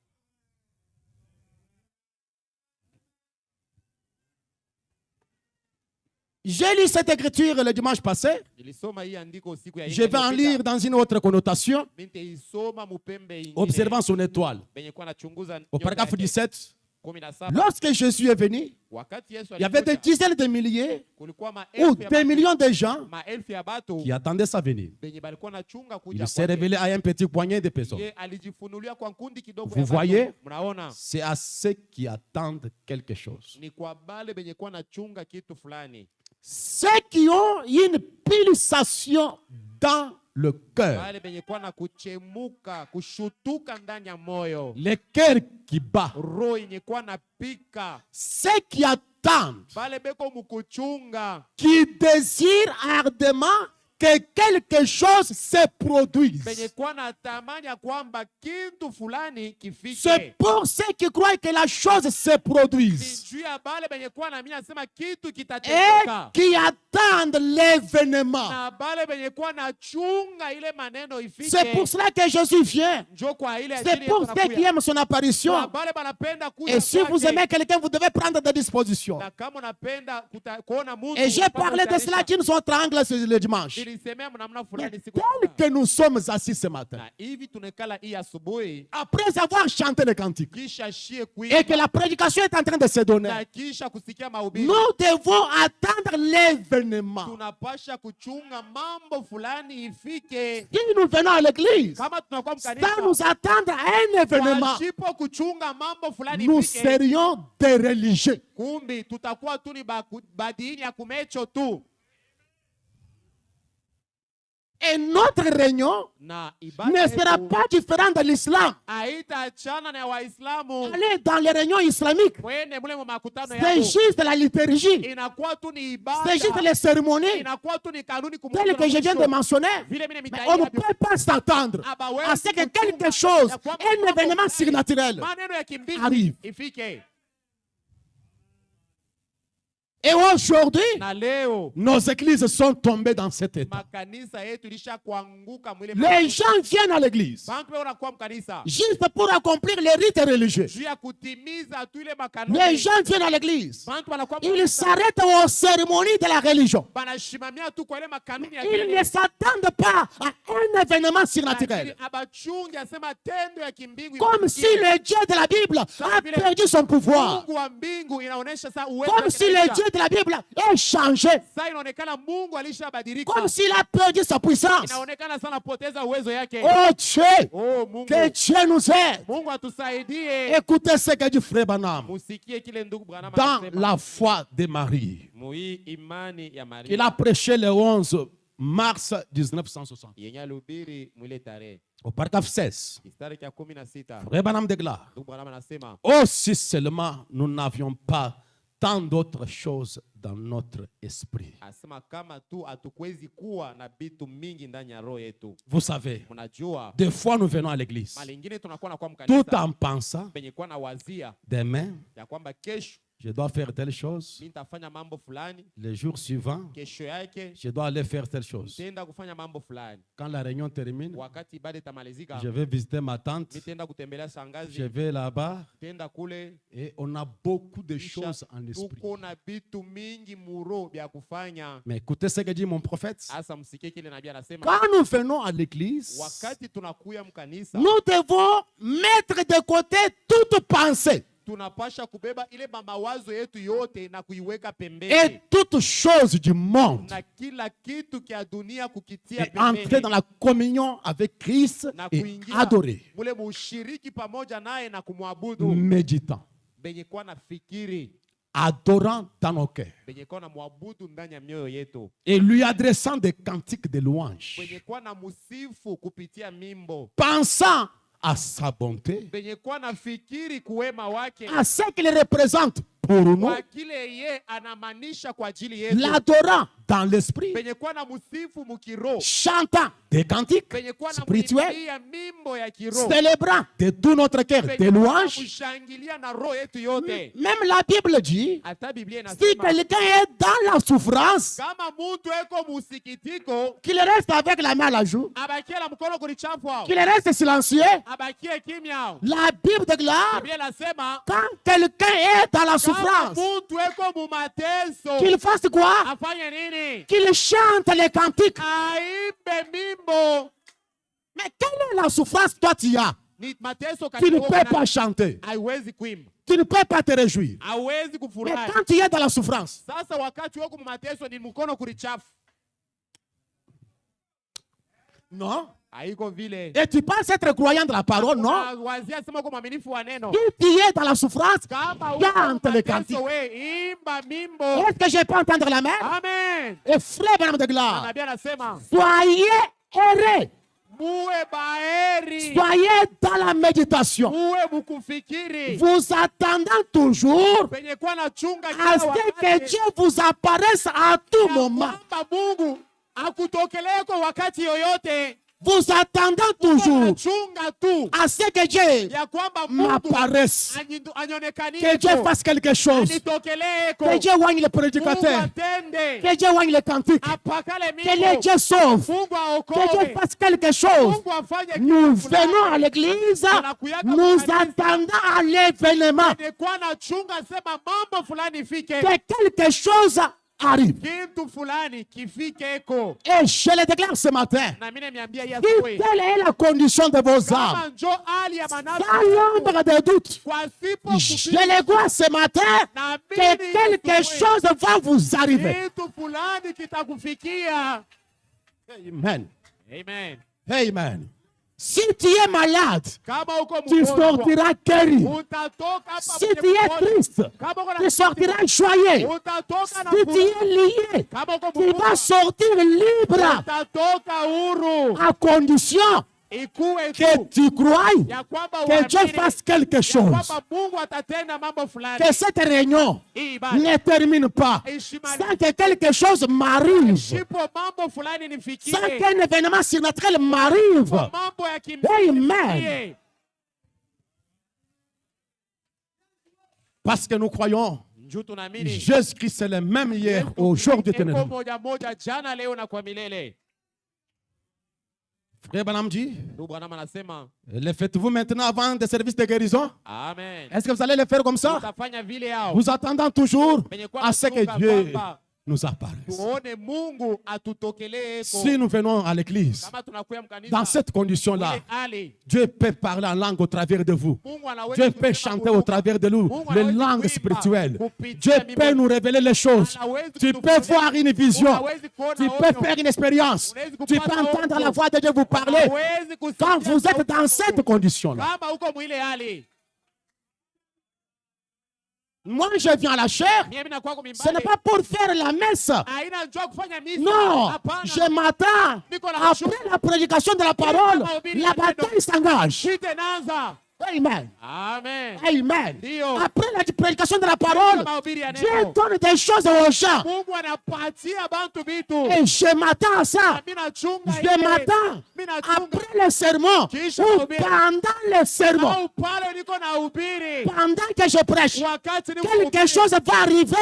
j'ai lu cette écriture le dimanche passé. Nilisoma hii andiko siku ya Je vais en lire dans une autre connotation, Nitaisoma mupembe ingine. Observant son étoile. Benye kwa nachunguza Au paragraphe 17, 17. lorsque Jésus est venu, Wakati Yesu il y avait des alikuja, dizaines de milliers kulikuwa ou maelfu ya des millions de gens maelfu ya batu qui attendait sa venue. benye balikuwa nachunga kuja Il s'est kwake. révélé à un petit poignet de personnes. Ye alijifunulia kwa kundi kidogo Vous ya batu. voyez? Mnaona? C'est à ceux qui attendent quelque chose. Ni kwa bale benye kwa nachunga kitu fulani. ceux qui ont une pulsation Dans le cœur, Bale benye kwa na kuchemuka, kushutuka ndani ya moyo. le cœur qui bat, Roho yenye kwa na pika. ceux qui attendent, Bale beko mukuchunga. qui désirent ardemment que quelque chose se produise. Benye kwa na tamani ya kwamba kitu fulani C'est kifike. pour ceux qui croient que la chose se produise Juu ya bale benye kwa na mimi nasema kitu et kitatendeka. qui attendent l'événement. Na bale benye kwa na chunga ile maneno ifike. C'est pour cela que Jésus vient. Njo kwa ile C'est ajili pour yetu ceux qui nakuya. aiment son apparition. Na bale banapenda kuja Et si vous kwake. aimez quelqu'un, vous devez prendre des dispositions. Na kama unapenda kuona Mungu. Et j'ai unapaswa parlé de kutayarisha. cela qui nous ont triangle le dimanche. Nilisemea namna fulani Mais siku ya tel kwanza. que nous sommes assis ce matin, Na hivi tunekala hii asubuhi après avoir chanté le cantique, kisha shie et que kuimba la prédication est en train de se donner, na kisha kusikia mahubiri. nous devons attendre l'événement. Tunapasha kuchunga mambo fulani ifike. Si nous venons à l'église, Kama tunakuwa sans mkanisa nous attendre à un événement, pasipo kuchunga mambo fulani nous ifike, serions des religieux. kumbi tutakuwa tu ni badini ya kumecho tu. Et notre réunion Na ne ibada sera yetu pas différente de l'islam. haitaachana na Waislamu. Allez dans les réunions islamiques, Mwene mule mu makutano c'est yao juste la liturgie, inakuwa tu ni c'est juste ibada, les cérémonies, inakuwa tu ni kanuni telles que je viens de mentionner. vile mimi Mais on ne nitaia peut pas s'attendre à ce que quelque chose, un événement surnaturel, maneno ya kimbingu arrive. ifike. Et aujourd'hui, Na leo nos églises sont tombées dans cet état. makanisa yetu ilisha kuanguka mwile. Les gens viennent à l'église bantu wewe unakuwa mkanisa juste pour accomplir les rites religieux. juu ya kutimiza tu ile makanuni. Les gens viennent à l'église. Bantu wanakuwa Ils mkanisa, s'arrêtent aux cérémonies de la religion. banashimamia tu kwa ile makanuni ya Ils ne dini. s'attendent pas à un événement Lakini surnaturel. abachungi asema tendo ya kimbingu Comme si ifikie. le Dieu de la Bible a perdu son pouvoir. Mungu wa mbingu inaonesha saa uwezo Comme wake si le inaisha. Dieu de la Bible est changé. Sasa inaonekana Mungu alishabadilika. Comme s'il a perdu sa puissance. Inaonekana sana poteza uwezo yake. Oh Dieu, Oh Mungu. que Dieu nous aide. Mungu atusaidie. Écoutez ce que dit Frère Branham Musikie kile ndugu Branham dans anasema. la foi de Marie. Mui imani ya Maria. Il a prêché le 11 mars 1960. Yenye alihubiri mwile tarehe. Au paragraphe 16, Mstari ya 16. Frère Branham déclare: Ndugu Branham anasema, oh, si seulement nous n'avions pas tant d'autres choses dans notre esprit. asema kama tu hatukwezi kuwa na bitu mingi ndani ya roho yetu. Vous savez, Mnajua des fois nous venons à l'église, mara nyingine tunakuwa na kwa tout mkanisa en pensant, penye kuwa na wazia demain, ya kwamba kesho je dois faire telle chose, mimi nitafanya mambo fulani, les jours suivants, kesho yake je dois aller faire telle chose. nitaenda kufanya mambo fulani. Quand la réunion termine, Wakati ibada itamalizika, je vais visiter ma tante, nitaenda kutembelea je shangazi, vais là-bas, nitaenda kule. et on a beaucoup de Kisha choses en esprit. tuko na bitu mingi muro vya kufanya. Mais écoutez ce que dit mon prophète. Asa msikie kile nabii anasema. Quand nous venons à l'église, Wakati tunakuya mkanisa, nous devons mettre de côté toute pensée tunapasha kubeba ile mawazo yetu yote na kuiweka et pembeni, toute chose du monde na kila kitu kia dunia kukitia et entrer pembeni, dans la communion avec Christ na et kuingia adorer, mule mushiriki pamoja naye na kumwabudu, Méditant, benye kuwa na fikiri, adorant dans nos cœurs benye kuwa na mwabudu ndani ya mioyo yetu, et lui adressant des cantiques de louange, benye kuwa na musifu kupitia mimbo, pensant à sa bonté, benye kuwa na fikiri kuwema wake, à ce qu'il représente pour nous, kwa kile ye anamaanisha kwa ajili yetu, l'adorant dans l'esprit, penye kuwa na musifu mukiroho, chantant des cantiques penye kuwa na spirituels, muimbia mimbo ya kiroho, célébrant de tout notre cœur des penye kuwa na louanges. kushangilia na roho yetu yote. Même la Bible dit, Hata Biblia si inasema quelqu'un est dans la souffrance, kama mtu eko musikitiko, qu'il reste avec la main à la joue, abakie na mkono kulichafu hao, qu'il reste silencieux. abakie kimya hao. La Bible déclare, Biblia inasema quand quelqu'un est dans la kama souffrance, mtu eko mumateso, qu'il fasse quoi? afanye nini? Qu'il chante les cantiques. Aimbe mimbo. Mais quelle est la souffrance toi tu as? Ni mateso Tu ne katika peux pas chanter. haiwezi kuimba, Tu ne peux pas te réjouir. hawezi Mais kufurahi. quand tu es dans la souffrance, Sasa wakati wako mumateso ni mkono kulichafu, non? haiko vile. Et tu penses être croyant de la parole, non? Wazia sema uko mwaminifu wa neno. Si tu es dans la souffrance, Kama uko chante les cantiques. mateso, we imba mimbo. Est-ce que je peux entendre la main? Amen. Et frère Branham déclare, Nabii anasema soyez heureux, muwe baheri, soyez dans la méditation, muwe mukufikiri, vous attendant toujours penye kuwa na chunga à kila ce que wakati, Dieu vous apparaisse à tout ya moment. kwamba Mungu akutokelee kwa wakati yoyote. Vous attendant toujours Chunga tu à ce que Dieu ya kwamba Mungu m'apparaisse, anyonekanie, que Dieu fasse quelque chose, anitokelee, que Dieu voigne les Mungu prédicateurs, atende, que Dieu voigne les cantiques, apakale que mimbo, Dieu sauve, Mungu que Dieu aokoe, fasse quelque chose. Mungu afanye Nous kitu fulani. venons à l'église, nous attendons à l'événement, Nilikuwa na chunga sema mambo fulani ifike, que quelque chose arrive. kitu fulani kifikeko. Et je le déclare ce matin, Na mimi niambia si Yesu, telle est la condition de vos âmes, kama njo hali ya manafsi sans l'ombre de doute, kwa sipo je le vois ce matin, que quelque chose va vous arriver. kitu fulani kitakufikia. Amen. Amen. Amen. Si tu es malade, Kama uko tu mgonjwa, sortiras guéri. utatoka hapa Si kwenye tu es mkono. triste, Kama uko na tu sortiras joyeux. utatoka na Si tu furaha. es lié, Kama uko tu vas mgonjwa, sortir libre utatoka huru. à condition Ikuwe que tu tu crois ya kwamba que Dieu uamini fasse quelque ya chose. kwamba Mungu atatenda mambo fulani. Que cette réunion Hii ibada ne termine pas sans que quelque chose m'arrive, shipo mambo fulani sans nifikie, qu'un événement surnaturel m'arrive. mambo ya Amen. kimsingi. Parce que nous croyons, Njoo tunaamini Jésus-Christ est le même hier, aujourd'hui, eko éternellement. moja moja, jana leo na kwa milele. Frère Branham dit, Ndugu Branham anasema le faites-vous maintenant avant des services de guérison? amen. Est-ce que vous allez le faire comme ça? Utafanya vile hao Vous attendant toujours penye kwa à ce que kuchunga Dieu kwamba nous apparaisse. tuone Mungu atutokelee eko. Si nous venons à l'église, Kama tunakuya dans mkanisa cette condition-là, ile hali, Dieu peut parler en langue au travers de vous. Mungu anaweza Dieu peut kusema chanter au kutoka. travers de nous Mungu les anaweza langues kuimba spirituelles. kupitia Dieu mimbo. peut nous révéler les choses. Anaweza Tu peux kutufunulia. voir une vision. Unaweza kuona Tu onyo. peux faire une expérience. Unaweza Tu peux kupata entendre onyo. la voix de Dieu vous parler Unaweza kusikia quand vous êtes sauti dans ya cette Mungu. condition-là. Kama uko mwile hali, Moi, je viens à la chair. mimi nakuwa Ce kumimbali. n'est pas pour faire la messe. Haina njoo kufanya misa. Non, Hapana. je m'attends. Après la prédication de la parole, la bataille s'engage. Shite naanza. Amen. Amen. Amen. Ndio. Après la prédication de la parole, Mahubiri ya Dieu neno. donne des choses aux gens. Mungu anapatia bantu vitu. Et je m'attends à ça. Mimi nachunga Je ile. m'attends Mimi nachunga. après le sermon Kisha ou mahubiri. pendant le sermon, Au pale niko na ubiri. pendant que je prêche, Wakati niko quelque kuhubiri. chose va arriver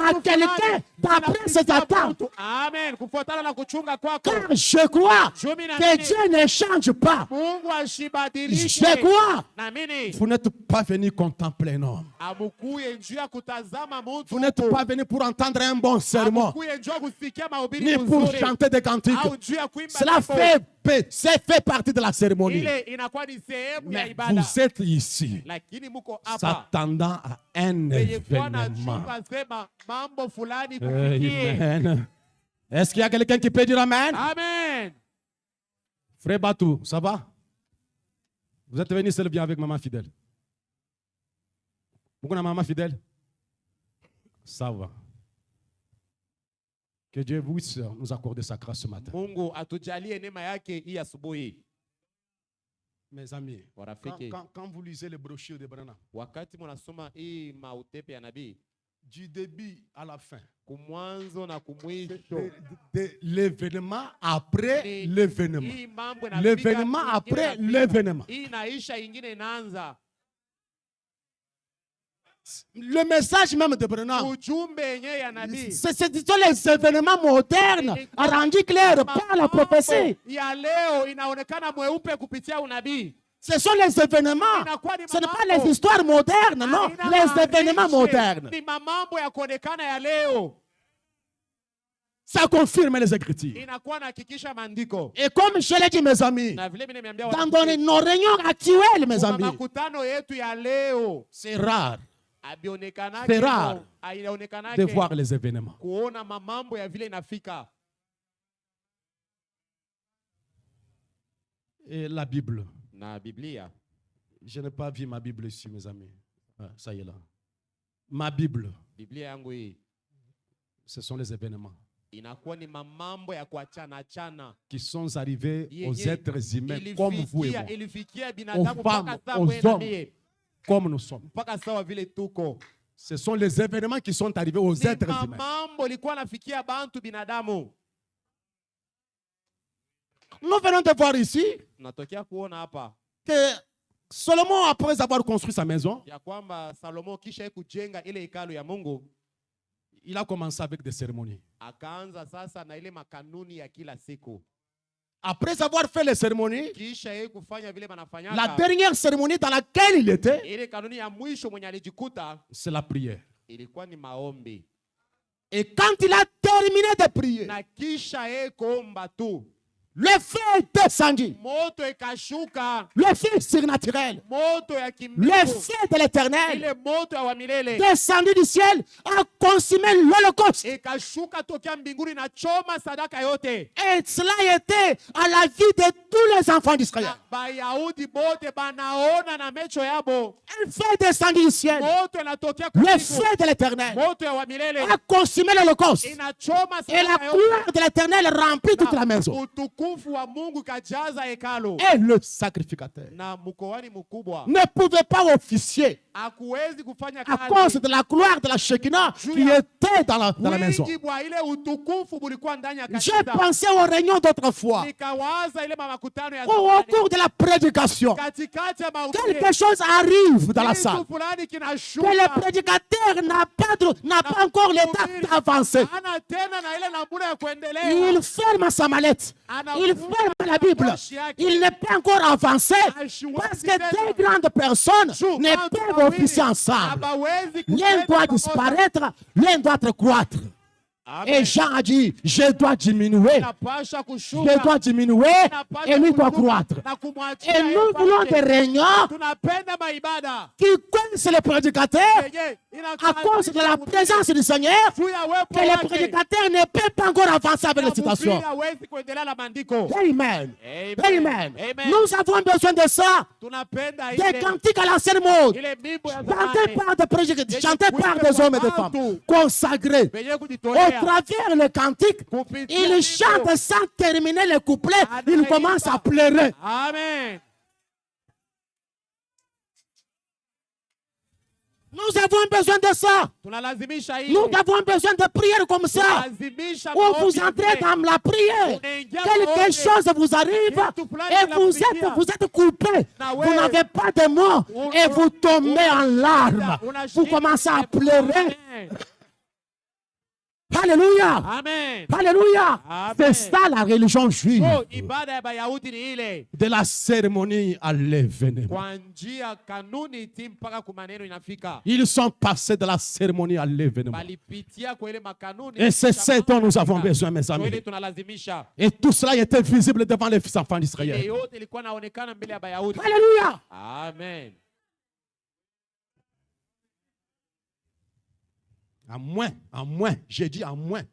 à Kitu quelqu'un fulani d'après ses kinapitia attentes. mtu. Amen. Kufuatana na kuchunga kwako. Car je crois Jumi na que mini. Dieu ne change pas. Mungu ashibadilishe. Je crois. Na mini. Vous n'êtes pas venu contempler un homme. Amukuye njoo ya kutazama mtu. Vous n'êtes pas venu pour entendre un bon sermon, Amukuye njoo kusikia mahubiri ni pour mzuri. chanter des cantiques. Au njoo ya kuimba Cela nyimbo. c'est fait partie de la cérémonie. Ile inakuwa ni sehemu ya Mais ibada. vous êtes ici, Lakini muko hapa. s'attendant à un Penye kuwa na événement. chunga sema mambo fulani kufikie. Amen. Est-ce qu'il y a quelqu'un qui peut dire Amen? Amen. Frère Batou, ça va? Vous êtes venu seul bien avec maman fidèle. Vous connaissez maman fidèle? Ça va. Que Dieu puisse nous accorder sa grâce ce matin. Mungu atujalie neema yake hii asubuhi. Mes amis, warafiki, quand vous lisez les brochures de Branham, wakati munasoma hii mautepe ya nabii du début à la fin, kumwanzo na kumwisho, de l'événement après Ni- l'événement. hii mambo inafika, L'événement ingine après inafika. l'événement. Hii inaisha, ingine inaanza. Le message même de Branham, Ujumbe yenyewe ya nabii ce sont les événements modernes rendus clairs par la prophétie. ya leo inaonekana mweupe kupitia unabii. Ce sont les événements. Inakuwa ni Ce n'est pas mambo. les histoires modernes, non. Haina Les maandishi. événements modernes. Ni mambo ya kuonekana ya leo. Ça confirme les Écritures. Inakuwa nahakikisha maandiko. Et comme je l'ai dit, mes amis, Na vile mimi nimeambia dans watu, nos réunions actuelles, mes kuna amis, makutano yetu ya leo c'est rare abionekanake, C'est rare haionekanaje de voir les événements. kuona mambo ya vile inafika. et la Bible. Na Biblia, Je n'ai pas vu ma Bible ici, mes amis. Ah, ça y est là. Ma Bible, Biblia yangu hii ce sont les événements inakuwa ni mambo ya kuachana achana. qui sont arrivés aux Yenye êtres humains comme vous et moi, ilifikia binadamu Aux femmes, mpaka saa aux wewe na hommes. mie, comme nous sommes. mpaka sawa vile tuko. ce sont les événements qui sont arrivés aux Ni êtres humains. mambo ilikuwa nafikia bantu binadamu. Nous venons de voir ici Tunatokea kuona hapa que Salomon, après avoir construit sa maison, ya kwamba Salomo kisha kujenga ile hekalu ya Mungu, Il a commencé avec des cérémonies. akaanza sasa na ile makanuni ya kila siku. après avoir fait les cérémonies, Kisha yeye kufanya vile la banafanyaka, dernière cérémonie dans laquelle il était, ile kanuni ya mwisho mwenye alijikuta C'est la prière. ilikuwa ni maombi. et quand il a terminé de prier, Na kisha yeye kuomba tu, le feu est descendu, moto ikashuka, le feu surnaturel, moto ya le kimbingu, feu de l'éternel ile moto ya wa milele descendu du ciel a consumé l'Holocauste. ikashuka tokea mbinguni na choma sadaka yote. Et cela était à la vie de tous les enfants d'Israël. Na Bayahudi bote banaona na mecho yabo, Un feu descendu du ciel, moto inatokea le kuzimu, feu de l'éternel moto ya wa milele a consumé l'Holocauste. inachoma Et la sadaka yote. gloire de l'éternel remplit toute la maison. Utukufu wa Mungu kajaza hekalu. Et le sacrificateur Na mkoani mkubwa ne pouvait pas officier hakuwezi kufanya à cause kazi de la gloire de la Shekinah qui était dans la maison. wingi bwa ile utukufu bulikuwa ndani ya J'ai kanisa. pensé aux réunions d'autrefois, Nikawaza ile makutano ya où au zamani, cours de la prédication, katikati ya mahubiri, quelque chose arrive dans la salle, kitu fulani que le kinashuka, prédicateur n'a pas encore l'état d'avancer. ana tena na ile namuna ya kuendelea. Il ferme sa mallette, il ferme la Bible, il n'est pas encore avancé parce que deux grandes personnes ne peuvent officier ensemble. Hawawezi L'un kutenda doit pamoja. disparaître, l'un doit croître. Amen. Et Jean a dit, je dois diminuer, Napasha je kushuka, dois diminuer, napasha et lui doit kushuka, croître. na kumwachia Et yeye nous voulons pale. des réunions Tunapenda maibada qui coincent les prédicateurs yenye à cause de la présence du Seigneur, juu ya uwepo que les wake. prédicateurs ne peuvent pas encore avancer avec Na les citations. mhubiri hawezi kuendelea na maandiko. Amen. Amen. Amen. Amen. Nous avons besoin de ça. Tunapenda Des ile cantiques à l'ancienne mode. ile mimbo ya Chantés zamani par des prédicateurs, chantés par des hommes et des femmes consacrés. venye Au kujitolea travers le cantique, kupitia il nyimbo. chante sans terminer le couplet. Il commence à pleurer. Amen. Nous avons besoin de ça. Tunalazimisha ile. Nous avons besoin de prières comme ça. Tunalazimisha Où maombi vous entrez ile. dans la prière. Unaingia Quelque maombi. chose vous arrive et vous êtes coupé. Vous n'avez pas de mots et vous tombez en larmes. Vous commencez à pleurer. Amen. Alléluia. Amen. Alléluia. Amen. C'est ça la religion juive. So, ibada ya Bayahudi ni ile De la cérémonie à l'événement. kwa njia kanuni ti mpaka ku maneno inafika. Ils sont passés de la cérémonie à l'événement. Balipitia kwa ile makanuni. Et c'est ce dont nous avons besoin, mes Kwa ile amis. tunalazimisha. Et tout cela était visible devant les enfants Ile d'Israël. yote ilikuwa naonekana mbele ya Bayahudi. Alléluia. Amen. À moins, j'ai dit à moins,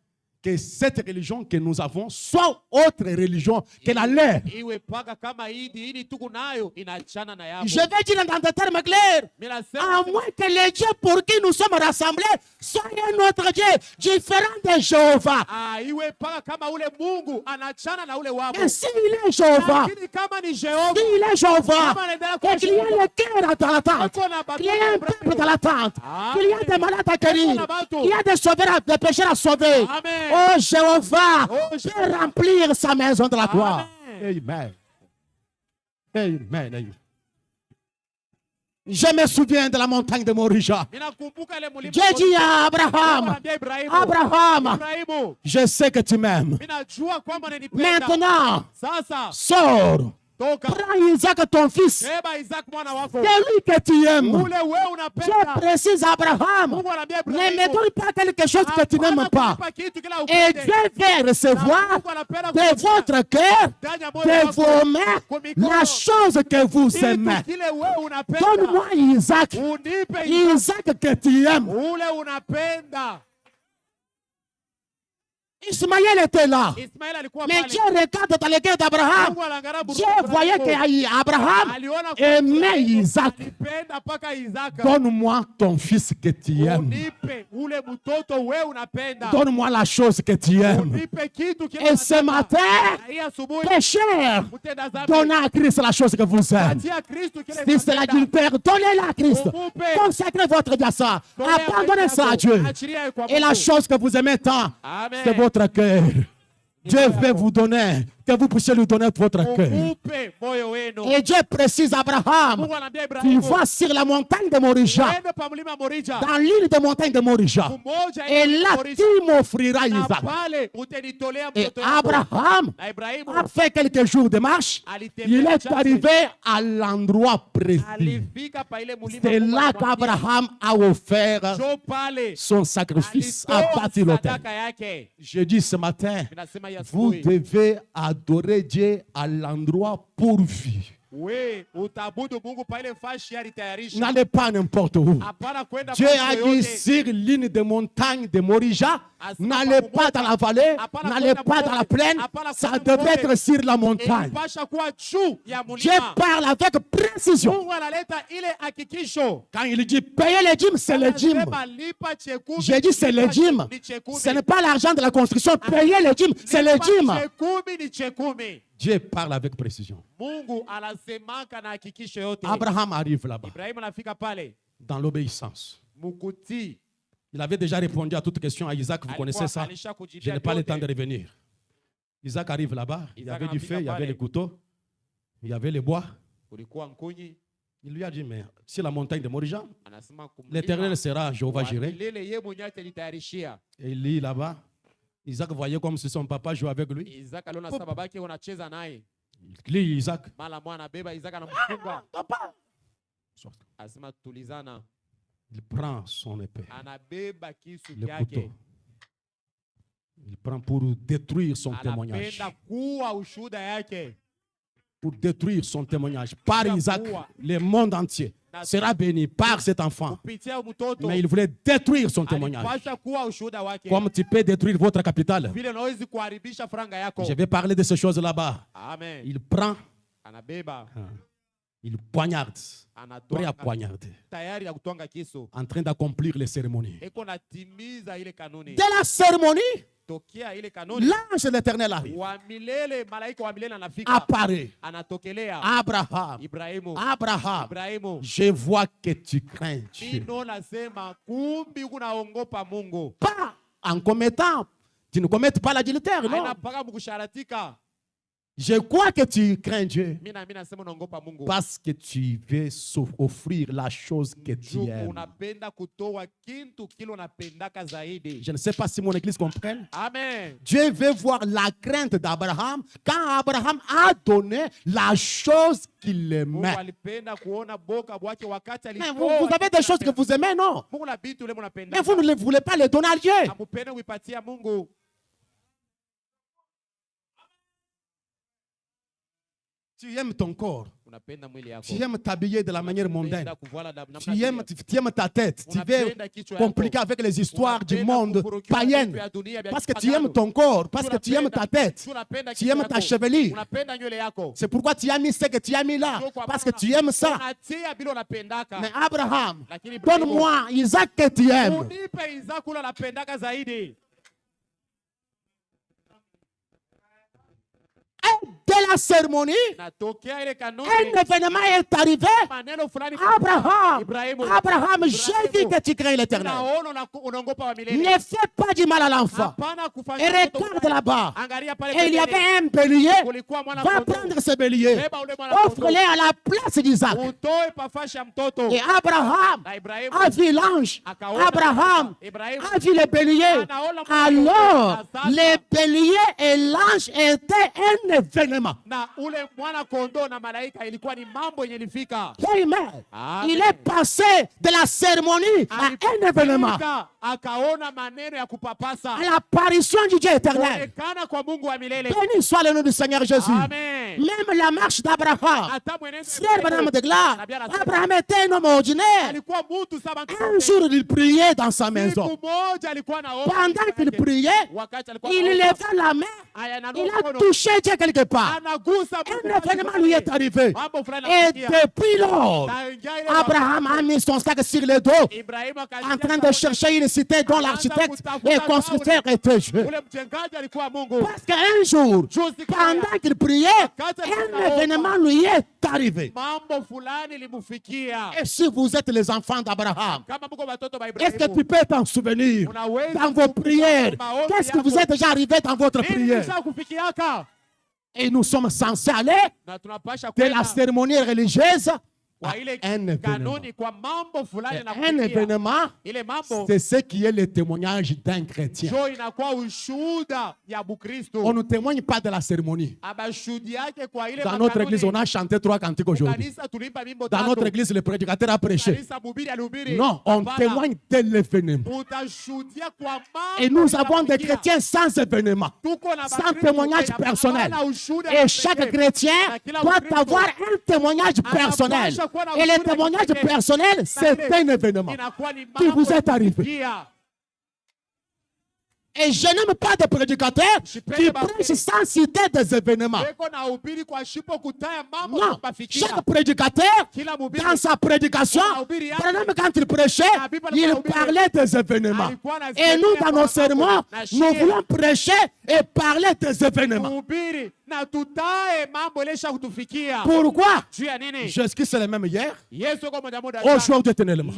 que cette religion que nous avons soit autre religion que la leur. Iwe paka kama hii dini tuko nayo inachana na yako. Je vais dire dans des termes clairs, Mimi à nasema moins que le Dieu pour qui nous sommes rassemblés soit un autre Dieu différent de Jéhovah. iwe paka kama ule Mungu anachana na ule wako. Et s'il est Jéhovah, Lakini kama il est Jéhovah, et qu'il y a le cœur dans l'attente, qu'il y a un peuple dans l'attente, qu'il y a des malades à guérir, qu'il y a des sauveurs, des pécheurs à sauver. Oh Jéhovah, peut remplir sa maison de la gloire. Amen. Amen. Amen. Je me souviens de la montagne de Morija. J'ai dit à Abraham, Abraham, je sais que tu m'aimes. Maintenant, sors. Prends Isaac, ton fils. C'est lui que tu aimes. Je précise à Abraham, ne me donne pas quelque chose que tu n'aimes pas. Et Dieu va recevoir de votre cœur, de vos mains, la chose que vous aimez. Donne-moi Isaac. Isaac que tu aimes. Ismaël était là. Mais Dieu regarde dans le cœur d'Abraham. Dieu voyait qu'Abraham aimait Isaac. Donne-moi ton fils que tu aimes. Donne-moi la chose que tu aimes. Et ce matin, pécheur, donnez à Christ la chose que vous aimez. Si c'est l'adultère, donnez-la à Christ. Consacrez votre vie à ça. Abandonnez ça à Dieu. Et la chose que vous aimez tant, c'est votre cœur. Dieu veut vous donner, que vous puissiez lui donner votre cœur. Et Dieu précise à Abraham, tu vas sur la montagne de Morija, dans l'île de montagne de Morija, et là tu m'offriras Isaac. Et Abraham a fait quelques jours de marche, il est arrivé à l'endroit précis. C'est là qu'Abraham a offert son sacrifice à bâtir l'autel. Je dis ce matin, vous devez adorer Dieu à l'endroit pourvu. N'allez pas n'importe où. Dieu a dit sur l'île de montagne de Morija, n'allez pas dans la vallée, n'allez pas dans la plaine, ça devait être sur la montagne. Dieu parle avec précision. Quand il dit payer les dîmes, c'est les dîmes. J'ai dit c'est les dîmes. Ce n'est pas l'argent de la construction. Payer les dîmes, c'est les dîmes. Dieu parle avec précision. Abraham arrive là-bas dans l'obéissance. Il avait déjà répondu à toute question à Isaac, vous connaissez ça. Je n'ai pas le temps de revenir. Isaac arrive là-bas, il y avait du feu, il y avait les couteaux, il y avait les bois. Il lui a dit, mais sur la montagne de Morija, l'Éternel sera Jéhovah Jireh. Et il lit là-bas. Isaac voyait comme si son papa jouait avec lui. Il lit Isaac. Papa. Il prend son épée, le couteau. Il prend pour détruire son témoignage. Pour détruire son témoignage. Par Isaac, le monde entier sera béni par cet enfant. Mais il voulait détruire son témoignage. Comme tu peux détruire votre capitale. Je vais parler de ces choses là-bas. Il prend, il poignarde, prêt à poignarder, en train d'accomplir les cérémonies. De la cérémonie, l'ange de l'Éternel arrive, apparaît. Abraham, je vois que tu crains Dieu. Pas en commettant, tu ne commets pas l'adultère, non. Je crois que tu crains Dieu parce que tu veux offrir la chose que tu aimes. Je ne sais pas si mon église comprend. Amen. Dieu veut voir la crainte d'Abraham quand Abraham a donné la chose qu'il aimait. Mais vous avez des choses que vous aimez, non? Mais vous ne voulez pas les donner à Dieu. Tu aimes ton corps. Tu aimes t'habiller de la manière mondaine. Tu aimes ta tête. Tu veux compliquer avec les histoires du monde païen. Parce que tu aimes ton corps. Parce que tu aimes ta tête. Tu aimes ta chevelure. C'est pourquoi tu as mis ce que tu as mis là. Parce que tu aimes ça. Mais Abraham, donne-moi Isaac que tu aimes. Et de la cérémonie, un événement est arrivé. Abraham, j'ai vu que tu crains l'Éternel. Ne fais pas du mal à l'enfant. Et regarde là-bas. Et il y avait un bélier. Va prendre ce bélier. Offre-le à la place d'Isaac. Et Abraham a vu l'ange. Abraham a vu le bélier. Alors, le bélier et l'ange étaient un événement. Amen. Il est passé de la cérémonie à un événement. À l'apparition du Dieu éternel. Béni soit le nom du Seigneur Jésus. Amen. Même la marche d'Abraham. Frère Branham déclare, Abraham était un homme ordinaire. Un jour, il priait dans sa maison. Pendant qu'il priait, il leva la main. Il a touché Dieu quelque part. Un événement lui est arrivé. Et depuis lors, Abraham a mis son sac sur le dos en train de chercher une cité dont l'architecte et constructeur était Dieu. Parce qu'un jour, pendant qu'il priait, un événement lui est arrivé. Et si vous êtes les enfants d'Abraham, est-ce que tu peux t'en souvenir dans vos prières? Qu'est-ce que vous êtes déjà arrivé dans votre prière? Et nous sommes censés aller de la cérémonie religieuse à un événement. Un événement, c'est ce qui est le témoignage d'un chrétien. On ne témoigne pas de la cérémonie. Dans notre église, on a chanté 3 cantiques aujourd'hui. Dans notre église, le prédicateur a prêché. Non, on témoigne de l'événement. Et nous avons des chrétiens sans événement, sans témoignage personnel. Et chaque chrétien doit avoir un témoignage personnel. Et le témoignage personnel, c'est un événement qui vous est arrivé. Et je n'aime pas de prédicateurs qui prêchent sans citer des événements. Non, chaque prédicateur, dans sa prédication, quand il prêchait, il parlait des événements. Et nous, dans nos sermons, nous voulons prêcher et parler des événements. Pourquoi? Jésus-Christ c'est le même hier, aujourd'hui éternellement.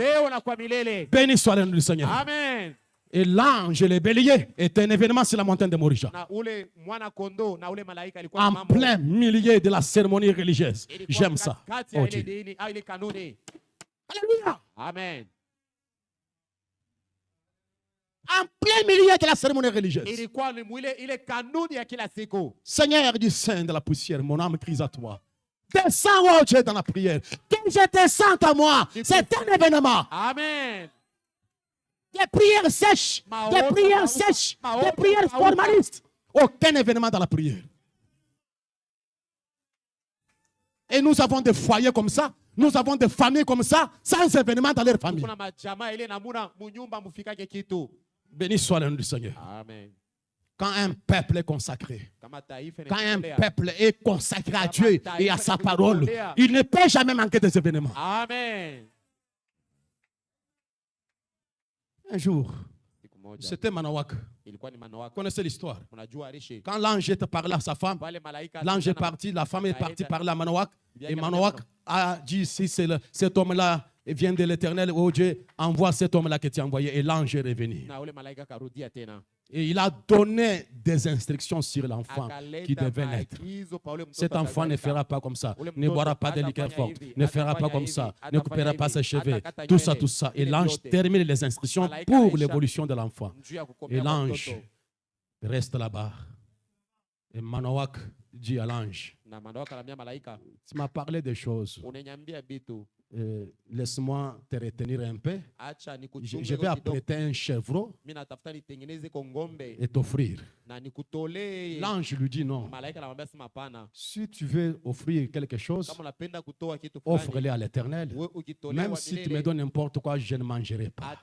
Béni soit le nom du Seigneur. Amen. Et l'ange et le bélier est un événement sur la montagne de Moria. En plein milieu de la cérémonie religieuse. J'aime ça. Oh Dieu. Alléluia. Amen. En plein milieu de la cérémonie religieuse. Seigneur du sein de la poussière, mon âme crie à toi. Descends, oh Dieu, dans la prière. Que je te sente à moi. C'est un événement. Amen. Des prières sèches, des prières sèches, des prières formalistes. Aucun événement dans la prière. Et nous avons des foyers comme ça, nous avons des familles comme ça, sans événement dans leur famille. Béni soit le nom du Seigneur. Amen. Quand un peuple est consacré, quand un peuple est consacré à Dieu et à sa parole, il ne peut jamais manquer des événements. Amen. Un jour, c'était Manawak. Vous connaissez l'histoire. Quand l'ange est parlé à sa femme, l'ange est parti, la femme est partie parler à Manawak. Et Manawak a dit, si cet homme-là vient de l'Éternel, oh Dieu, envoie cet homme-là que tu as envoyé. Et l'ange est revenu. Et il a donné des instructions sur l'enfant qui devait naître. Cet enfant ne fera pas comme ça, ne boira pas de liqueur forte, ne fera pas comme ça, ne coupera pas ses cheveux, tout ça, tout ça. Et l'ange termine les instructions pour l'évolution de l'enfant. Et l'ange reste là-bas. Et Manawak dit à l'ange, tu m'as parlé des choses. Laisse-moi te retenir un peu. Je vais apprêter un chèvreau et t'offrir. L'ange lui dit non. Si tu veux offrir quelque chose, offre-le à l'Éternel. Même si tu me donnes n'importe quoi, je ne mangerai pas.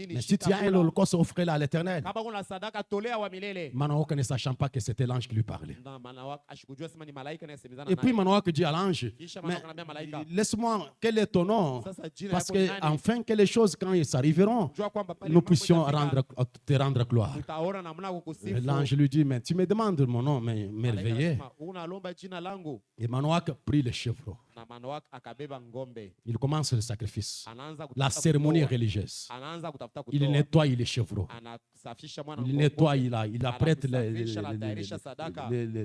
Mais si tu as un holocauste, offre-le à l'Éternel. Manawak ne sachant pas que c'était l'ange qui lui parlait. Et puis Manoach dit à l'ange, mais laisse-moi, quel est ton nom? Parce que enfin que les choses, quand elles s'arriveront, nous puissions te rendre gloire. L'ange lui dit, mais tu me demandes mon nom, mais merveilleux. Et Manoach prit le chevreau. Il commence le sacrifice, la cérémonie religieuse. Il nettoie les chevreaux. Il nettoie, il apprête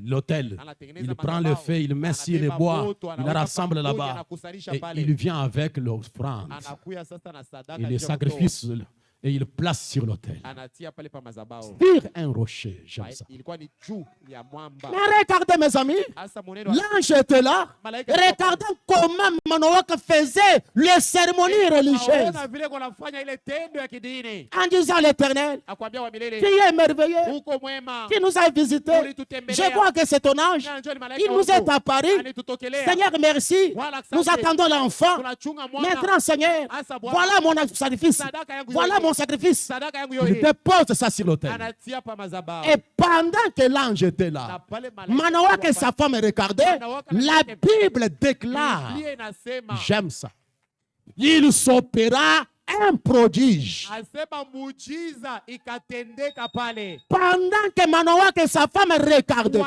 l'autel. Il prend le feu, il met sur les bois, il la rassemble là-bas. Et il vient avec l'offrande. Il les sacrifice et il place sur l'autel. Sur un rocher, j'aime ça. Mais regardez mes amis, l'ange était là. Regardez comment Manoach faisait les cérémonies religieuses. En disant à l'Éternel, tu es merveilleux, tu nous as visités. Je crois que c'est ton ange. Il nous est apparu. Seigneur, merci. Nous attendons l'enfant. Maintenant, Seigneur, voilà mon sacrifice. Voilà mon sacrifice. Il dépose ça sur l'autel. Et pendant que l'ange était là, Manoach et sa femme regardaient, la Bible déclare, j'aime ça, il s'opéra un prodige. Pendant que Manoach et sa femme regardaient,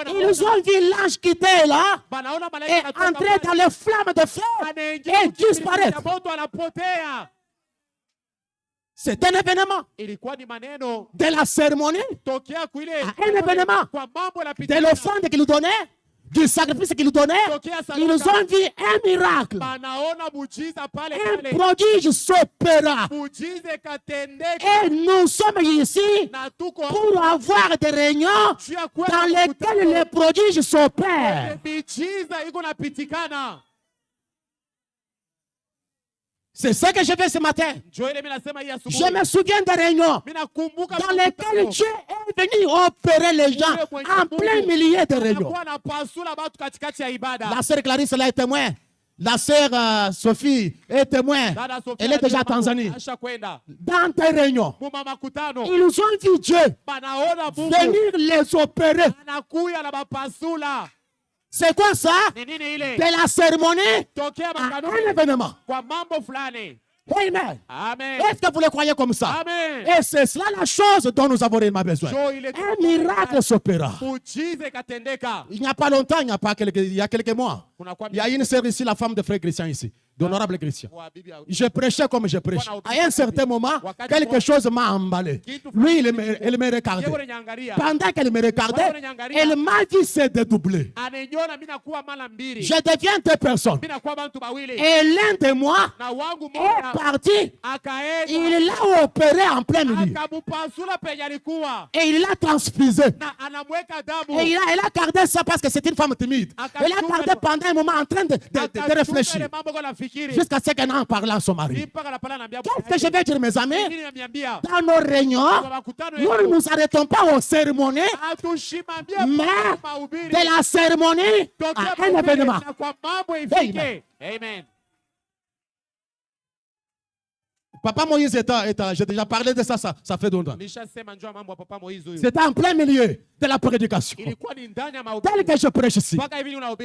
ils ont vu l'ange qui était là et entrer dans les flammes de feu et disparaître. C'est un événement de la cérémonie, un événement de l'offrande qu'il donnait, du sacrifice qu'il donnait. Ils ont vu un miracle, un prodige s'opéra. Et nous sommes ici pour avoir des réunions dans lesquelles les prodiges s'opèrent. C'est ça que je fais ce matin. Je me souviens des réunions dans lesquelles Dieu est venu opérer les gens en plein milieu de réunions. La sœur Clarisse là est témoin. La sœur Sophie est témoin. Elle est déjà en Tanzanie. Dans tes réunions, ils ont vu Dieu venir les opérer. C'est quoi ça? De la cérémonie à un événement. Amen. Est-ce que vous le croyez comme ça? Amen. Et c'est cela la chose dont nous avons réellement besoin. Un miracle s'opéra. Il n'y a pas longtemps, il y a quelques mois, il y a une sœur ici, la femme de frère Christian ici, d'honorable Christian. Je prêchais comme je prêche. À un certain moment, quelque chose m'a emballé. Lui, il me regardait. Pendant qu'elle me regardait, elle m'a dit c'est dédoublé. Je deviens deux personnes. Et l'un de moi est parti. Il l'a opéré en plein milieu. Et il l'a transfusé. Et il a gardé ça parce que c'est une femme timide. Il a gardé pendant un moment en train de réfléchir. Jusqu'à ce qu'elle en parle à son mari. Qu'est-ce que je vais dire, mes amis? Dans nos réunions, nous ne nous arrêtons pas aux cérémonies, mais de la cérémonie à un événement. Amen. Papa Moïse j'ai déjà parlé de ça, ça fait longtemps. C'était en plein milieu de la prédication. Tel que je prêche ici,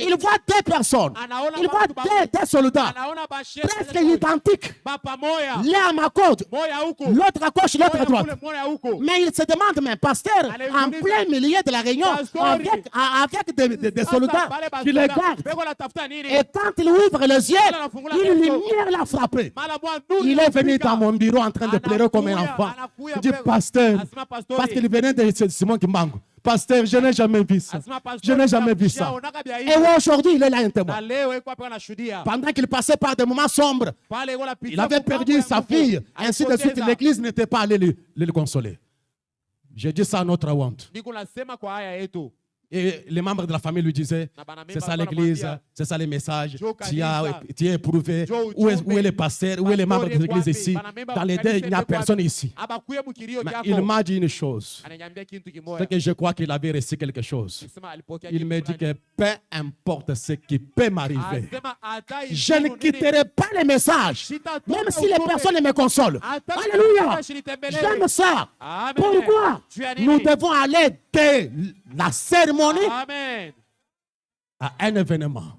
il voit deux personnes, il voit deux soldats, presque identiques. L'un à ma côte, l'autre à gauche, l'autre à droite. Mais il se demande, mais pasteur, en plein milieu de la réunion, avec des soldats qui les gardent. Et quand il ouvre les yeux, une lumière l'a frappé. Il est venu dans mon bureau en train de pleurer comme un enfant. Il dit, pasteur, parce qu'il venait de Simon Kimbangu. Pasteur, je n'ai jamais vu ça. Je n'ai jamais vu ça. Et aujourd'hui, il est là un témoin. Pendant qu'il passait par des moments sombres, il avait perdu sa fille. Ainsi de suite, l'église n'était pas allée le consoler. J'ai dit ça à notre honte. Et les membres de la famille lui disaient, c'est ça l'église, c'est ça les messages, tu es éprouvé, où est le pasteur, où est les membres de l'église ici? Dans les deux, il n'y a personne ici. Mais il m'a dit une chose, c'est que je crois qu'il avait reçu quelque chose. Il me dit que peu importe ce qui peut m'arriver, je ne quitterai pas les messages, même si les personnes me consolent. Alléluia! J'aime ça. Pourquoi? Nous devons aller de la cérémonie à un événement.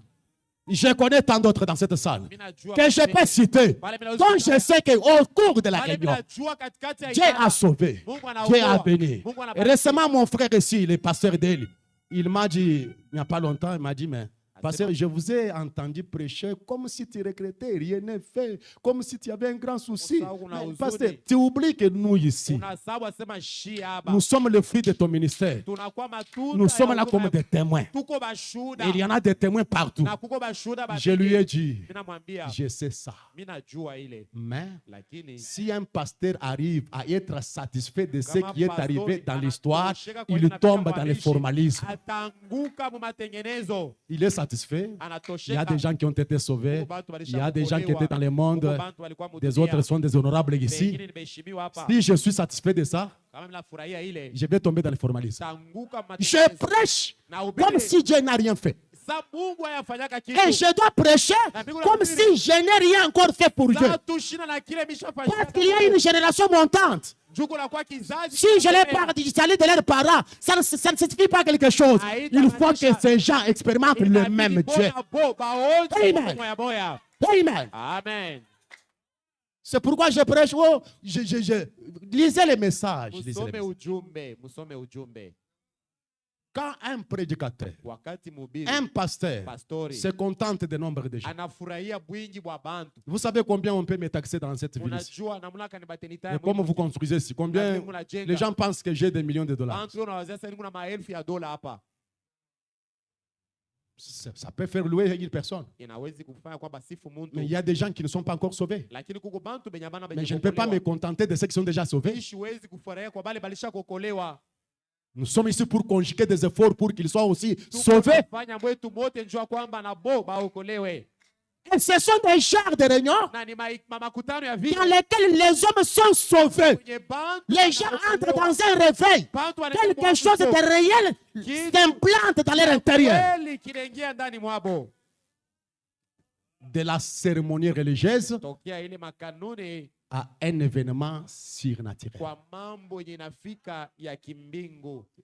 Je connais tant d'autres dans cette salle que je peux citer. Donc je sais qu'au cours de la réunion, Dieu a sauvé, Dieu a béni. Et récemment, mon frère ici, le pasteur d'Eli, il m'a dit, il n'y a pas longtemps, il m'a dit, mais pasteur, je vous ai entendu prêcher comme si tu regrettais, rien n'est fait, comme si tu avais un grand souci. Mais, pasteur, tu oublies que nous ici, nous sommes le fruit de ton ministère. Nous sommes là comme des témoins. Et il y en a des témoins partout. Je lui ai dit, je sais ça. Mais si un pasteur arrive à être satisfait de ce qui est arrivé dans l'histoire, il tombe dans le formalisme. Il est satisfait. Il y a des gens qui ont été sauvés. Il y a des gens qui étaient dans le monde. Des autres sont des honorables ici. Si je suis satisfait de ça, je vais tomber dans le formalisme. Je prêche comme si Dieu n'a rien fait. Et je dois prêcher comme si je n'ai rien encore fait pour Dieu. Parce qu'il y a une génération montante. Si je les parle digitalisés de leurs parents, ça ne signifie pas quelque chose. Il faut que ces gens expérimentent le même Dieu. Amen. Amen. C'est pourquoi je prêche. Oh, lisez les messages. Quand un prédicateur, un pasteur se contente du nombre de gens, vous savez combien on peut me taxer dans cette ville ici? Et comment vous construisez ici? Combien les gens pensent que j'ai des millions de dollars? Ça peut faire louer une personne. Mais il y a des gens qui ne sont pas encore sauvés. Mais je ne peux pas me contenter de ceux qui sont déjà sauvés. Nous sommes ici pour conjuguer des efforts pour qu'ils soient aussi sauvés. Et ce sont des genres de réunions dans lesquelles les hommes sont sauvés. Les gens entrent dans un réveil. Quelque chose de réel s'implante dans leur intérieur. De la cérémonie religieuse à un événement surnaturel.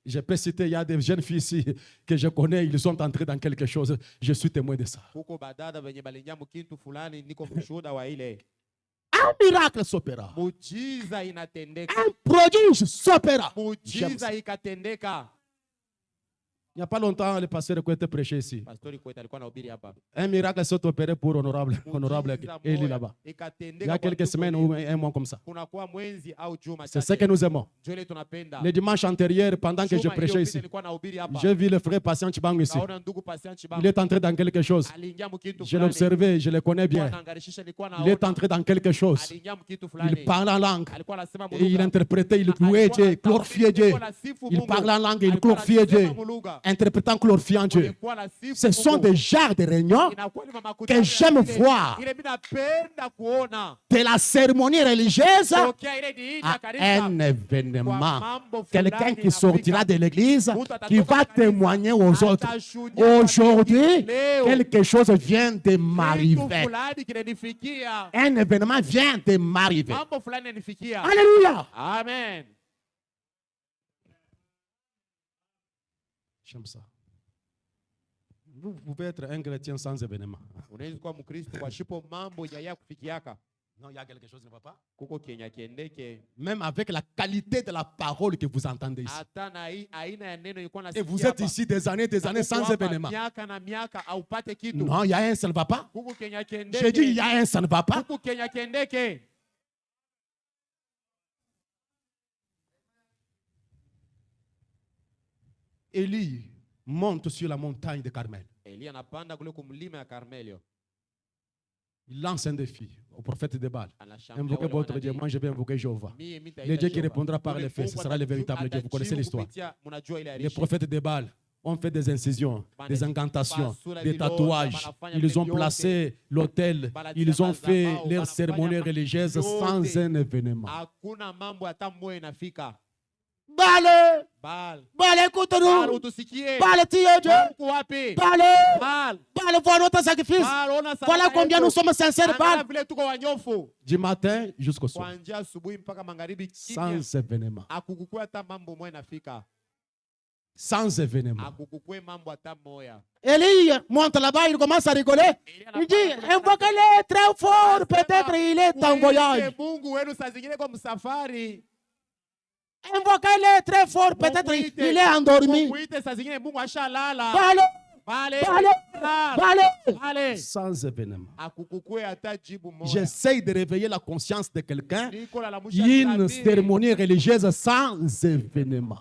Je peux citer, il y a des jeunes filles ici que je connais, ils sont entrés dans quelque chose. Je suis témoin de ça. Un miracle s'opéra. Un prodige s'opéra. Il n'y a pas longtemps, le pasteur Kwete prêché ici. Un miracle s'est opéré pour honorable Eli là-bas. Il y a quelques semaines ou un mois comme ça. C'est ce que nous aimons. Le dimanche antérieur, pendant que je prêchais ici, j'ai vu le frère patient Chibang ici. Il est entré dans quelque chose. Je l'ai observé, je le connais bien. Il est entré dans quelque chose. Il parle en langue. Et il interprétait, il louait Dieu, glorifiait Dieu. Il parle en langue et il glorifiait Dieu. Interprétant, glorifiant Dieu. Ce sont des genres de réunions que j'aime voir. De la cérémonie religieuse à un événement. Quelqu'un qui sortira de l'église, qui va témoigner aux autres. Aujourd'hui, quelque chose vient de m'arriver. Un événement vient de m'arriver. Alléluia. Amen. J'aime ça. Vous pouvez être un chrétien sans événement. Non, il y a quelque chose qui ne va pas. Même avec la qualité de la parole que vous entendez ici. Et vous êtes ici des années sans événement. Non, il y a un, ça ne va pas. J'ai dit, il y a un, ça ne va pas. Élie monte sur la montagne de Carmel. Il lance un défi au prophète de Baal. Invoquez votre Dieu, moi je vais invoquer Jéhovah. Le Dieu qui répondra par les faits, ce sera le véritable Dieu. Vous connaissez l'histoire. Le prophète de Baal ont fait des incisions, des incantations, des tatouages. Ils ont placé l'autel. Ils ont fait leurs cérémonies religieuses sans un événement. Bale, Bale, écoute-nous. Bale, Dieu. Bale, voilà notre sacrifice. Voilà combien nous sommes sincères. Bale. Du matin jusqu'au soir. Sans événement. Sans événement. Élie monte là-bas, il commence à rigoler. Il dit, invoquez-le très fort, peut-être il est en voyage. Invoquez-le très fort, peut-être il est endormi. Bale. Sans événement. J'essaie de réveiller la conscience de quelqu'un. Une cérémonie religieuse sans événement.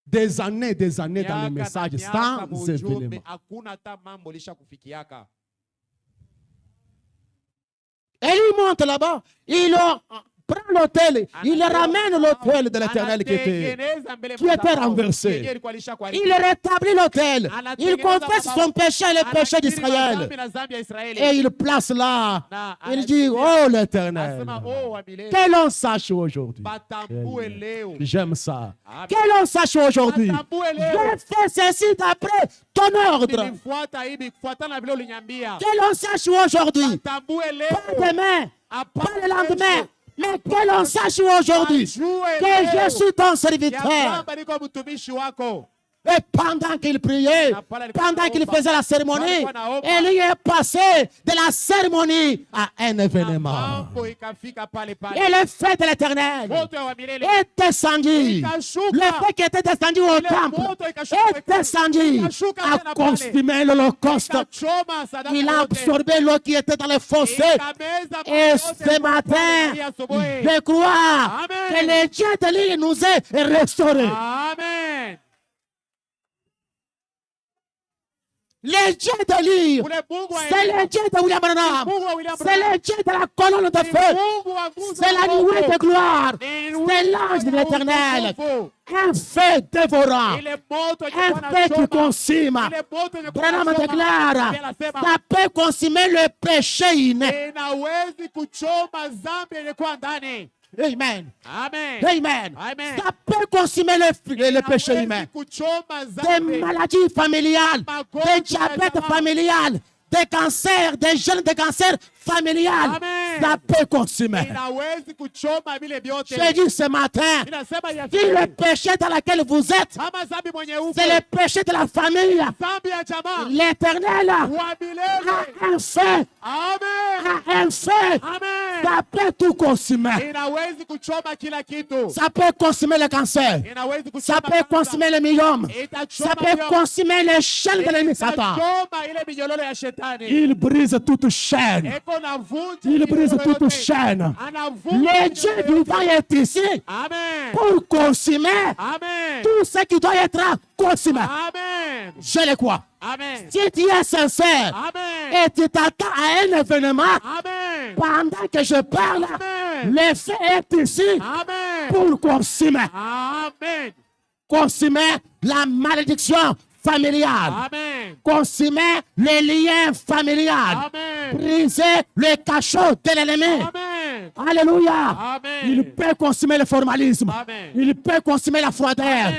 Des années dans les messages sans événement. Et il monte là-bas. Il prend l'autel. Il ramène l'autel de l'Éternel qui était renversé. Il rétablit l'autel. Il confesse son péché, le péché d'Israël. Et il place là. Il dit, oh l'Éternel, que l'on sache aujourd'hui. J'aime ça. Que l'on sache aujourd'hui. Je fais ceci d'après ton ordre. Que l'on sache aujourd'hui. Pas demain, pas le lendemain. Mais que l'on sache aujourd'hui que je suis ton serviteur. Et pendant qu'il priait, pendant qu'il faisait la cérémonie, il est passé de la cérémonie à un événement. Et le fait de l'Éternel est descendu. Le fait qui était descendu au temple est descendu à consumer l'Holocauste. Il a absorbé l'eau qui était dans les fossés. Et ce matin, je crois que le Dieu de l'île nous est restauré. Amen. Le Dieu de l'île, c'est le Dieu de William Branham, c'est le Dieu de la colonne de feu, c'est la nuée de gloire, c'est l'ange de l'Éternel, un feu dévorant, un feu qui consume. Branham déclare, ça peut consumer le péché inné. Amen. Amen. Amen. Amen. Ça peut consumer le péché humain. Des maladies familiales, des diabètes familiales, des cancers, des gènes de cancer familial. Ça peut consumer. J'ai dit ce matin, si le péché dans lequel vous êtes, c'est le péché de la famille, l'Éternel a un feu. Un feu. Ça peut tout consumer. Ça peut consumer le cancer. Ça peut consumer le myome. Ça peut consumer les chaînes de l'ennemi Satan. Il brise toute chaîne. Il brise toute chaîne. Le Dieu vivant est ici pour consumer tout ce qui doit être consumé. Je le crois. Si tu es sincère et tu t'attends à un événement, pendant que je parle, le feu est ici pour consumer. Consumer la malédiction familiale. Consumer les liens familiales. Briser le cachot de l'ennemi. Alléluia. Il peut consumer le formalisme. Il peut consumer la froideur.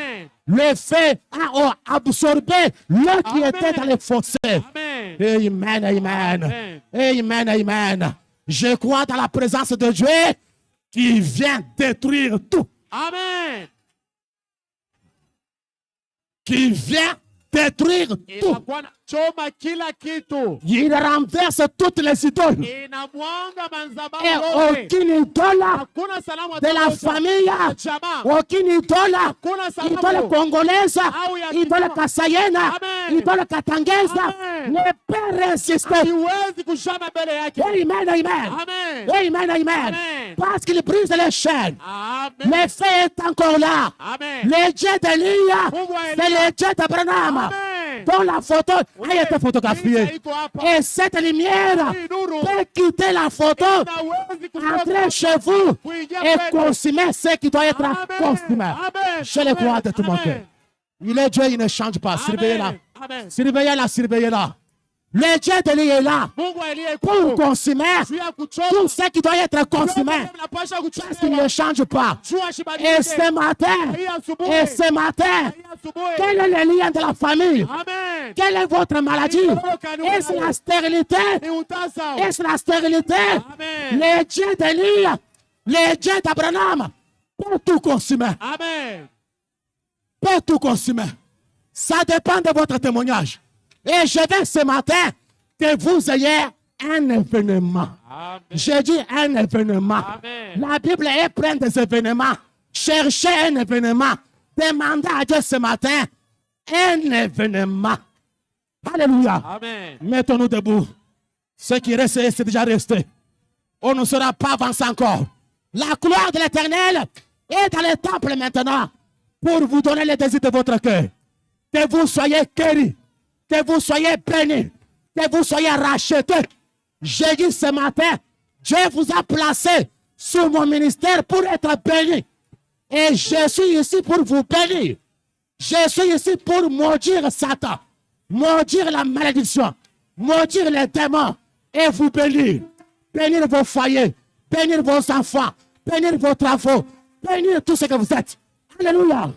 Le feu a absorbé l'eau qui était dans les fossés. Amen, amen. Amen, amen. Je crois dans la présence de Dieu qui vient détruire tout. Amen. Qui vient détruire tout. Il renverse toutes les idoles. Et aucune idole de la famille, aucune idole congolaise, idole kassayenne, idole katangese ne peut résister. Amen, amen. Amen, amen. Parce qu'il brise les chaînes. Le feu est encore là. Le Dieu d'Élie, c'est le Dieu d'Abraham. Dans la photo, elle était photographiée. Et cette lumière peut quitter la photo, entrer chez vous et consumer ce qui doit être consumé. Je le crois de tout mon cœur. Il est Dieu, il ne change pas. Surveillez-la. Surveillez-la, surveillez-la. Le Dieu d'Élie est là pour consommer tout ce qui doit être consommé. Parce qu'il ne change pas. Et ce matin, quel est le lien de la famille? Quelle est votre maladie? Est-ce la stérilité? Est-ce la stérilité? Le Dieu d'Élie, le Dieu d'Abraham peut tout consommer. Peut tout consommer. Ça dépend de votre témoignage. Et je veux ce matin que vous ayez un événement. J'ai dit un événement. La Bible est pleine des événements. Cherchez un événement. Demandez à Dieu ce matin un événement. Alléluia. Mettons-nous debout. Ce qui reste, c'est déjà resté. On ne sera pas avancé encore. La gloire de l'Éternel est dans le temple maintenant pour vous donner les désirs de votre cœur. Que vous soyez guéris. Que vous soyez bénis, que vous soyez rachetés. J'ai dit ce matin, Dieu vous a placé sur mon ministère pour être béni. Et je suis ici pour vous bénir. Je suis ici pour maudire Satan, maudire la malédiction, maudire les démons et vous bénir. Bénir vos foyers, bénir vos enfants, bénir vos travaux, bénir tout ce que vous êtes. Alléluia.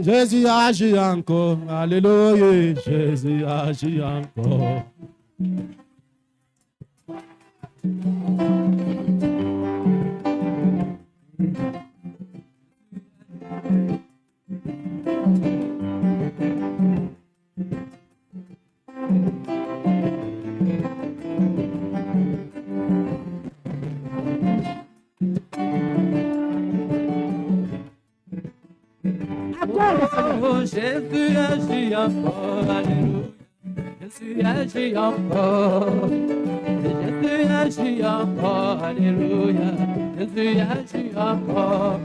Jésus agit encore, alléluia, Jésus agit encore. Oh, Jésus agit encore, alléluia. Jésus agit encore. Jésus agit encore, alléluia. Jésus agit encore.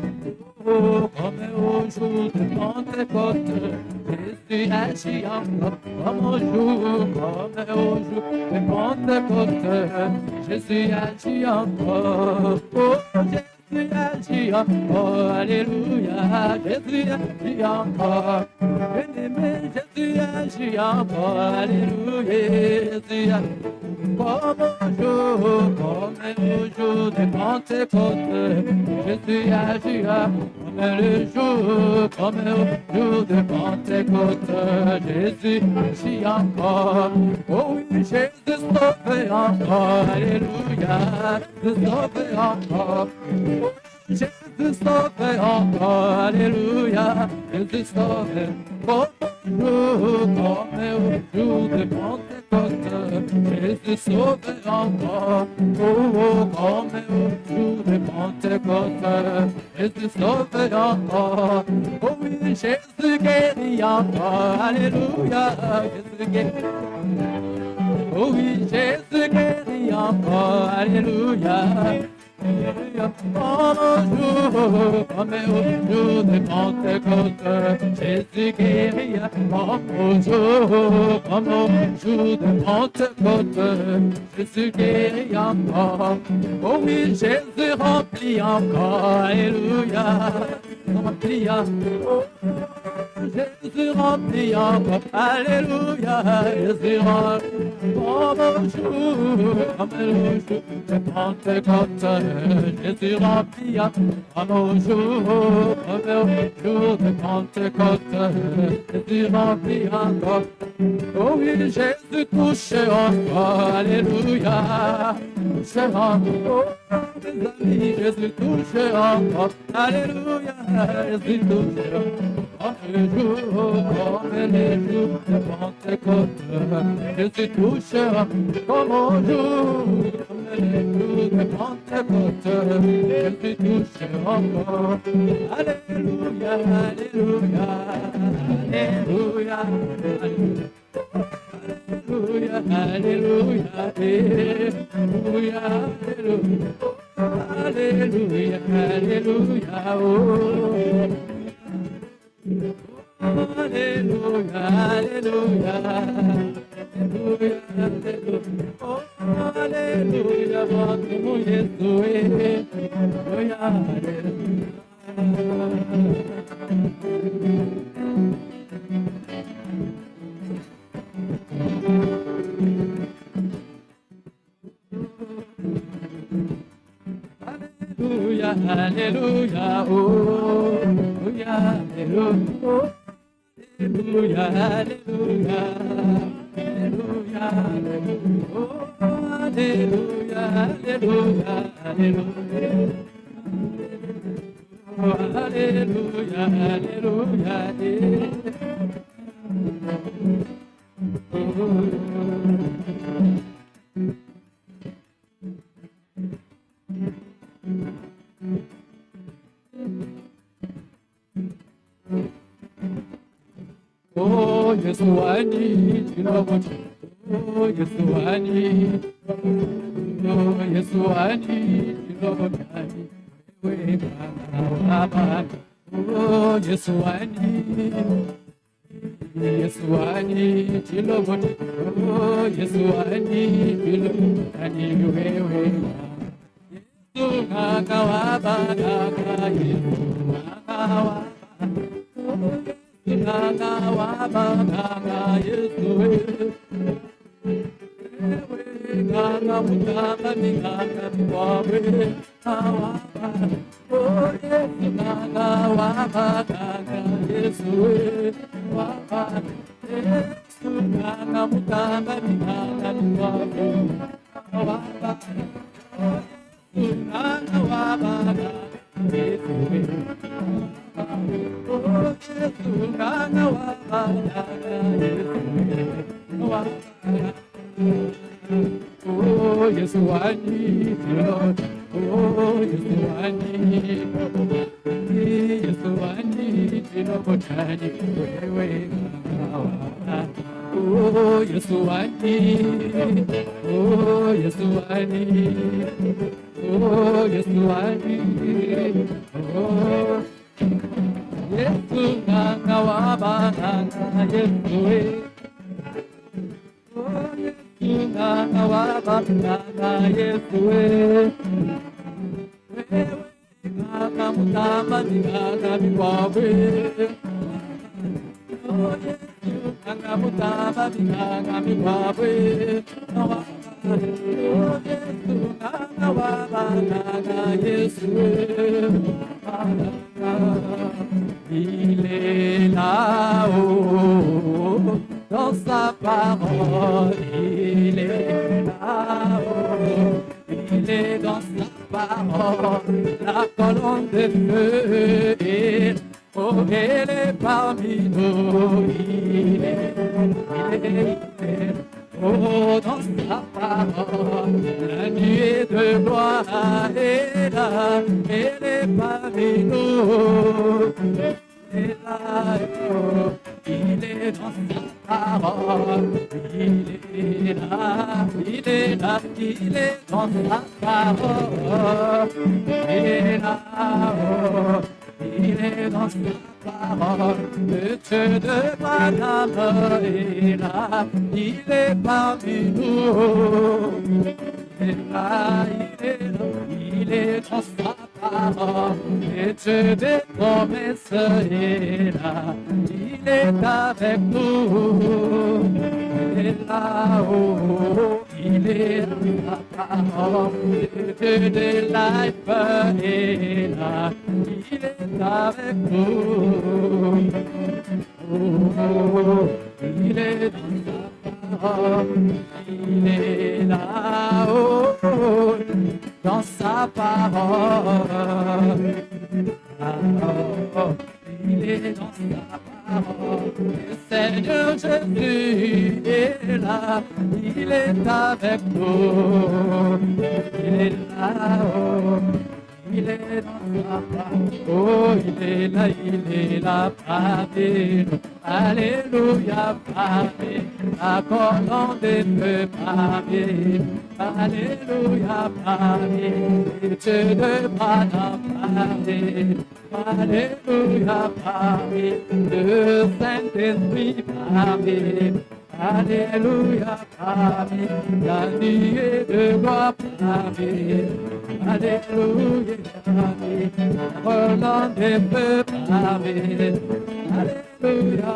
Oh, comme au jour de Pentecôte, Jésus agit encore. Comme au jour de Pentecôte, Jésus agit encore. Oh, Jésus agit encore, alléluia, Jésus agit encore. Bien-aimé, Jésus agit encore, alléluia, Jésus agit. Comme au jour de Pentecôte, Jésus agit comme le jour de Pentecôte, Jésus agit encore. Oh oui, Jésus sauve encore, alléluia, Jésus sauve encore. Jésus sauve encore, alléluia, Jésus sauve. Comme au jour de Pentecôte, Jésus sauve encore. Oh, comme au jour de Pentecôte, Jésus sauve encore. Oh oui, Jésus guérit encore, alléluia, Jésus guérit. Oh oui, Jésus guérit encore, alléluia. Comme au jour de Pentecôte, Jésus guérit. Comme au jour de Pentecôte, Jésus guérit encore. Oh oui, Jésus remplit encore, alléluia, remplit encore. Jésus remplit encore, alléluia, Jésus remplit. Comme au jour de Pentecôte, Jésus remplit comme au jour de Pentecôte, Jésus remplit encore. Oh oui, Jésus touche encore, alléluia, touche encore, mes amis, Jésus touche encore, alléluia, Jésus touche comme le jour de Pentecôte, Jésus touche comme au jour de Pentecôte, Jésus touche encore, alléluia, alléluia, alléluia, alléluia, alléluia, alléluia, alléluia, alléluia, oh. Alléluia, alléluia, alléluia, alléluia, oh, alléluia, votre Jésus, alléluia, alléluia. Alléluia, oh, Alléluia, Alléluia, Alléluia, Alléluia, oh, Alléluia, Alléluia, Alléluia. Alléluia, Alléluia, oh, Yesuani, Chinobuchi, oh, Yesuani, oh, Yesuani, Chinobuchi. Oh, Yesuani, Yesuani, Chiloboti, oh, Yesuani, Chiloboti, wewe. Yesu ngakawa, Yesu ngakawa, Yesu Gaga mutaka migaga miwawe hawa oh Yesu gaga waba gaga Yesu waba Yesu gaga mutaka migaga miwawe hawa oh Yesu gaga waba gaga Yesu oh Yesu gaga waba gaga Yesu waba oh, Yesuani, Lord. Oh, Yesuani, Yesuani, Lord. Oh, Yesuani, oh, Yesuani, oh, Yesuani, oh, Yesu Nanga Wabanga, Yesu. Nanga wabanga Yesu Nanga mutamba nanga miwawe Oh Yesu Nanga mutamba nanga miwawe Oh Yesu Nanga wabanga Yesu Il est là-haut dans sa parole, il est là-haut, il est dans sa parole, la colonne de feu, oh, elle est parmi nous, il est, oh, dans sa parole, la nuée de gloire est là, elle est parmi nous. Il est là, il est dans sa parole, il est là, il est là, il est dans sa parole, il est là, il est dans sa parole, le Dieu de Madame est là, il est parmi nous, il est là, il est dans sa parole, le Dieu des promesses est là, il est avec nous, il est là-haut, il est dans sa parole, le Dieu de life est là, il est avec nous, oh, il est dans sa parole, il est là-haut, dans sa parole, il est dans sa parole, le Seigneur Jésus est là, il est avec nous, il est là-haut. Il est dans sa parole, oh, il est là, parmi nous. Alléluia, parmi nous. La colonne de feu, parmi nous. Alléluia, parmi nous. Dieu de Madame, parmi nous. Alléluia, parmi nous. Le Saint-Esprit, parmi nous. Alléluia, parmi la nuée de gloire, parmi Alléluia, parmi Roland des feux, parmi Alléluia,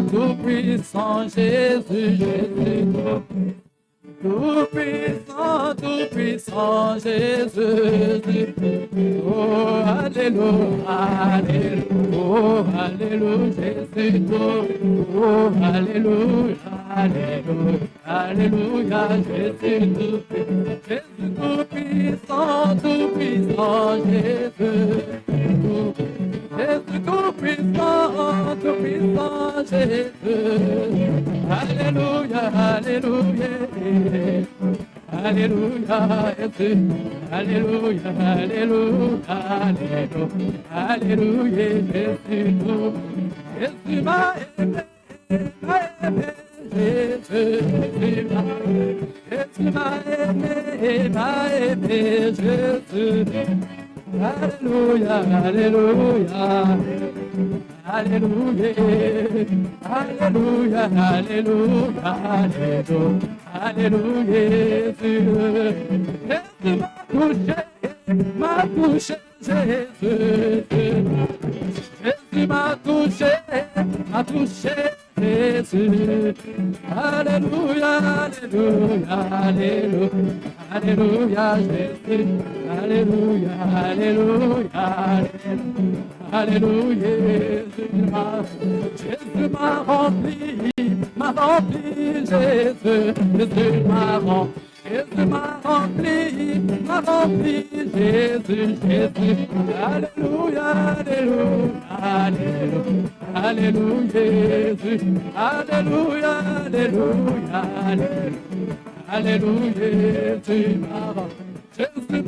tout puissant Jésus, Jésus. Tout puissant Jésus. Oh, alléluia, alléluia, oh, alléluia, Jésus. Oh, alléluia, alléluia, alléluia, Jésus. Jésus, tout puissant Jésus. Jésus, tout puissant Jésus. Alléluia, alléluia. Alléluia, Jésus. Alléluia, alléluia, alléluia, alléluia, Jésus. Jésus m'a aimé, Jésus m'a aimé, Jésus. Alléluia, alléluia, alléluia, alléluia, alléluia, alléluia, Jésus m'a touché, Jésus. Jésus m'a touché, Jésus. Alléluia, alléluia, alléluia, alléluia, Jésus. Alléluia, alléluia, alléluia, Jésus m'a rempli, Jésus. Jésus m'a rempli, Jésus, Jésus. Alléluia, alléluia, alléluia, alléluia, Jésus. Alléluia, alléluia, alléluia, Jésus m'a rempli. Jésus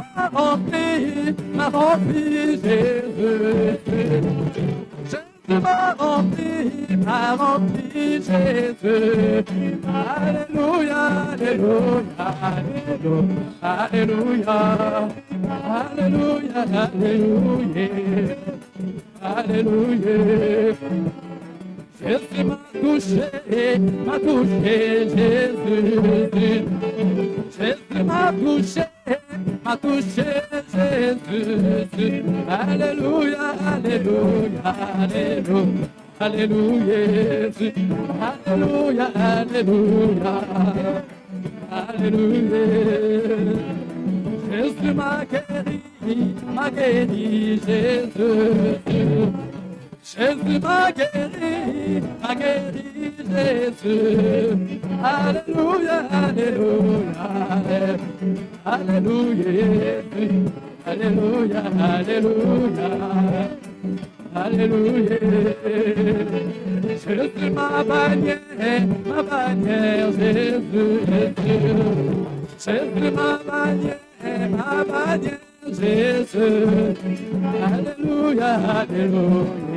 m'a rempli, Jésus. Jésus m'a rempli, Jésus. Alléluia, alléluia, alléluia, alléluia, alléluia, alléluia. Jésus m'a touché, Jésus. Jésus m'a touché, Jésus. Alléluia, alléluia, alléluia, alléluia, Jésus. Alléluia, alléluia, alléluia. Jésus m'a guéri, Jésus. Jésus m'a guéri, Jésus. Alléluia, alléluia, alléluia, alléluia, alléluia, alléluia. Jésus m'a bannière, Jésus. Jésus m'a bannière, Jésus. Alléluia, alléluia.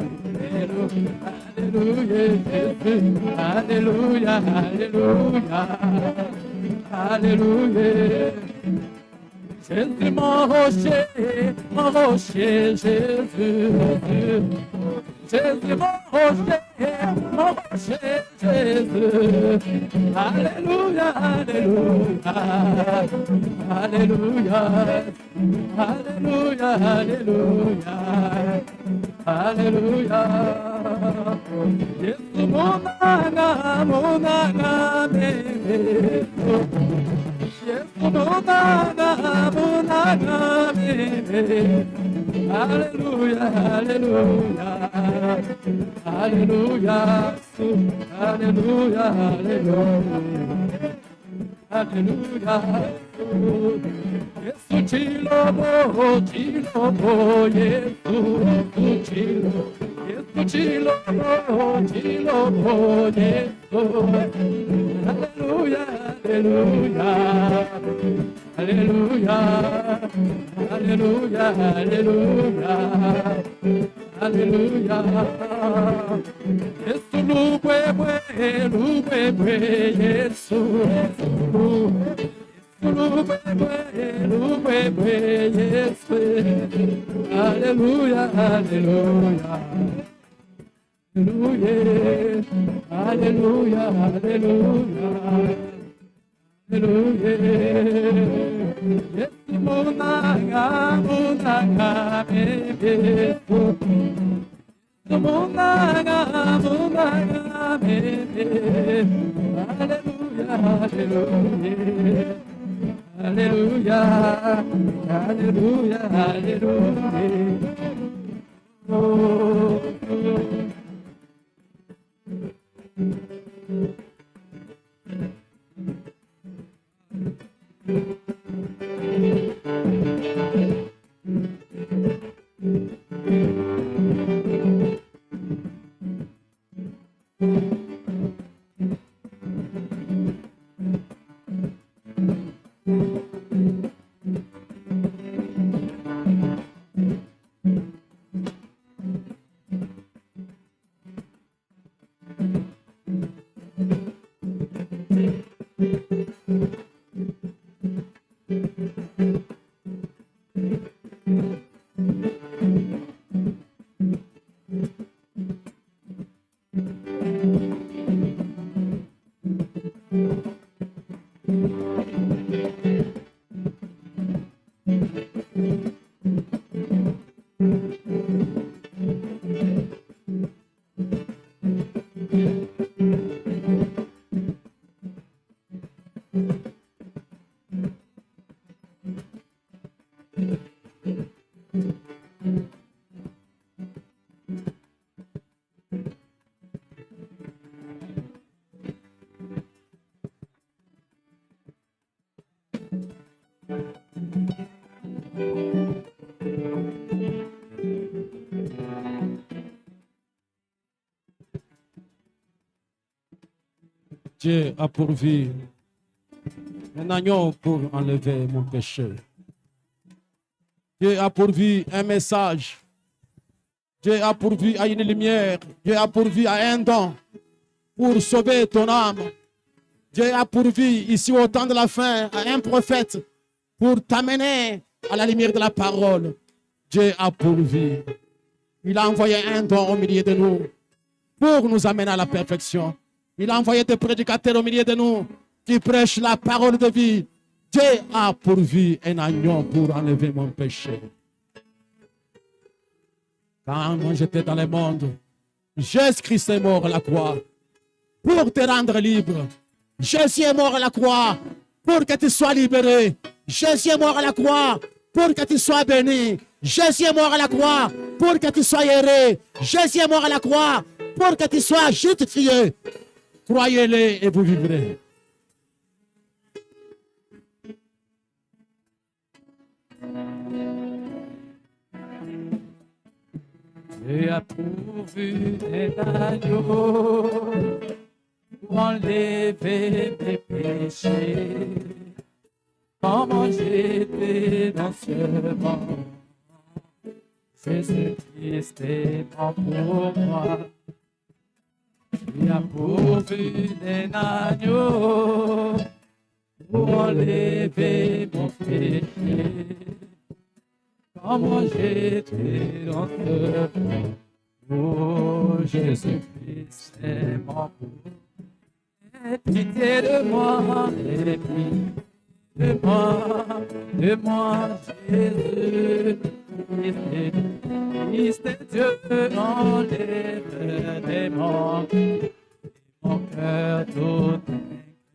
Alléluia, Jésus. Alléluia, alléluia, alléluia. Jésus mon rocher, Jésus. Jésus mon rocher, Jésus. Alléluia, alléluia, alléluia, alléluia, alléluia, alléluia. Jésus mon âme, Jésus mon âme, alléluia, alléluia, alléluia, alléluia, alléluia, alléluia. Yesu chilobo, Yesu chilobo, Yesu chilobo, Yesu. Alléluia, alléluia, alléluia, alléluia, alléluia, alléluia. Yesu lubwebwe, Yesu. Lubwebwe, Yesu. Alléluia, alléluia. Alléluia, alléluia, alléluia. Yesu munanga, Yesu Mundaga, Alléluia, Alléluia, Alléluia, Alléluia. Oh. Dieu a pourvu un agneau pour enlever mon péché. Dieu a pourvu un message. Dieu a pourvu à une lumière. Dieu a pourvu à un don pour sauver ton âme. Dieu a pourvu ici au temps de la fin à un prophète pour t'amener à la lumière de la parole. Dieu a pourvu. Il a envoyé un don au milieu de nous pour nous amener à la perfection. Il a envoyé des prédicateurs au milieu de nous qui prêchent la parole de vie. Dieu a pourvu un agneau pour enlever mon péché. Quand moi j'étais dans le monde, Jésus-Christ est mort à la croix pour te rendre libre. Jésus est mort à la croix pour que tu sois libéré. Jésus est mort à la croix pour que tu sois béni. Jésus est mort à la croix pour que tu sois heureux. Jésus est mort à la croix pour que tu sois justifié. Croyez-le et vous vivrez. Dieu a pourvu un agneau pour enlever mes péchés. Comment j'étais dans ce monde, Jésus-Christ est mort pour moi. Dieu a pourvu un agneau pour enlever mon péché. Comment j'étais dans ce monde, oh Jésus-Christ est mort pour moi. Aie pitié de moi, aie pitié de moi, Jésus. Christ est Dieu, enlève des morts, mon cœur tout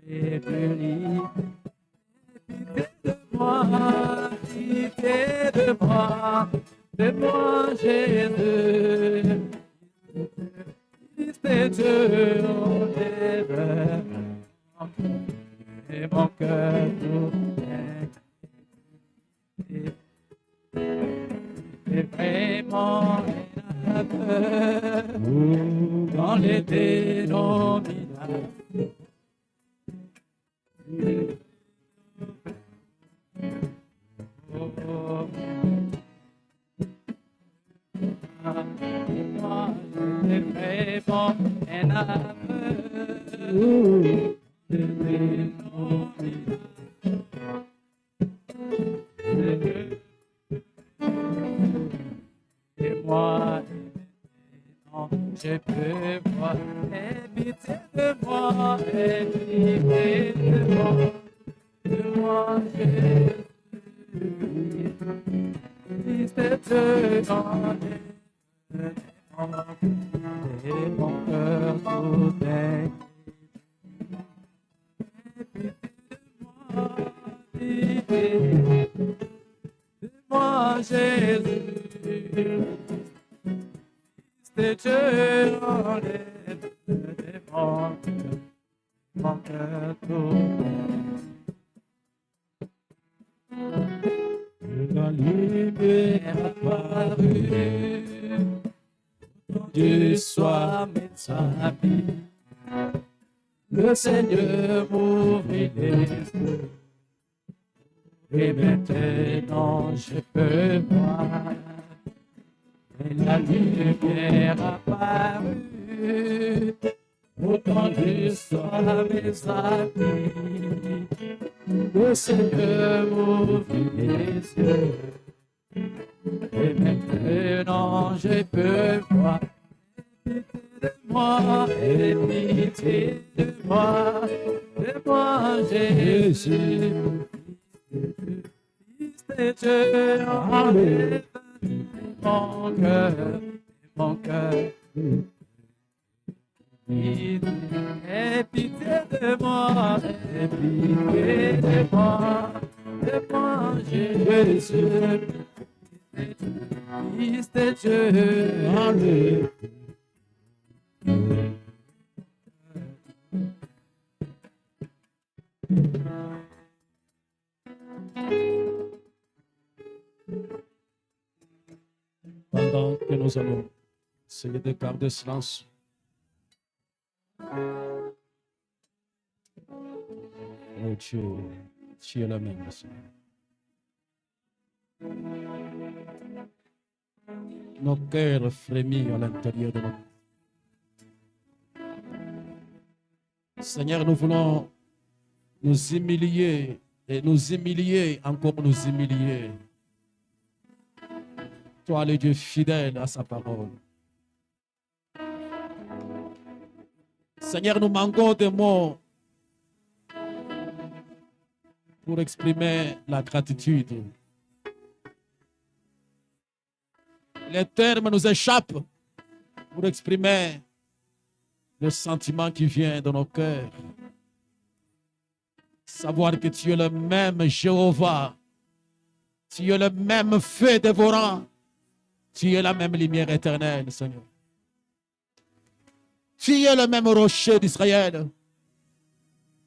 incrédule. Pitié de moi, Jésus. Christ est Dieu, enlève mon cœur tout incrédule. C'est vraiment un peur dans les dénominations. Moi, c'est vraiment un aveu de dénominations. Et moi, je peux voir, aie pitié de moi, aie pitié de moi, Jésus. Christ est Dieu, enlève et mon cœur tout est. De moi, Jésus, c'est Dieu enlève de mon cœur tout est. La lumière apparue, du soir mes amis, le Seigneur m'ouvrit les yeux. Et maintenant je peux voir, et la lumière apparue, autant du soir mes amis, le Seigneur m'ouvrit les yeux, et maintenant je peux voir, et pitié de moi, Jésus. Fils de Dieu, enlève mon cœur, aie pitié de moi, Jésus, Fils de Dieu, enlève. Pendant que nous allons essayer de garder silence, oh Dieu, tu es la même, Seigneur. Nos cœurs frémissent à l'intérieur de nous. Seigneur, nous voulons nous humilier et nous humilier, encore nous humilier. Toi, le Dieu fidèle à sa parole. Seigneur, nous manquons de mots pour exprimer la gratitude. Les termes nous échappent pour exprimer le sentiment qui vient de nos cœurs. Savoir que tu es le même Jéhovah, tu es le même feu dévorant, tu es la même lumière éternelle, Seigneur. Tu es le même rocher d'Israël,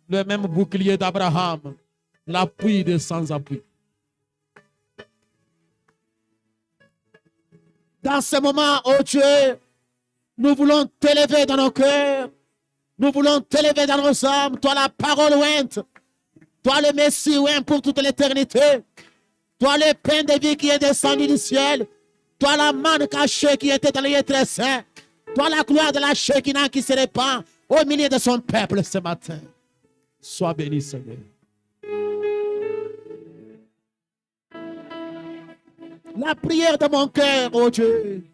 le même bouclier d'Abraham, l'appui des sans-appui. Dans ce moment, oh Dieu, nous voulons t'élever dans nos cœurs, nous voulons t'élever dans nos âmes, toi la parole ointe, toi le Messie oint pour toute l'éternité, toi le pain de vie qui est descendu du ciel, toi la manne cachée qui était dans les très saint, toi la gloire de la Shekinah qui se répand au milieu de son peuple ce matin. Sois béni, Seigneur. La prière de mon cœur, oh Dieu,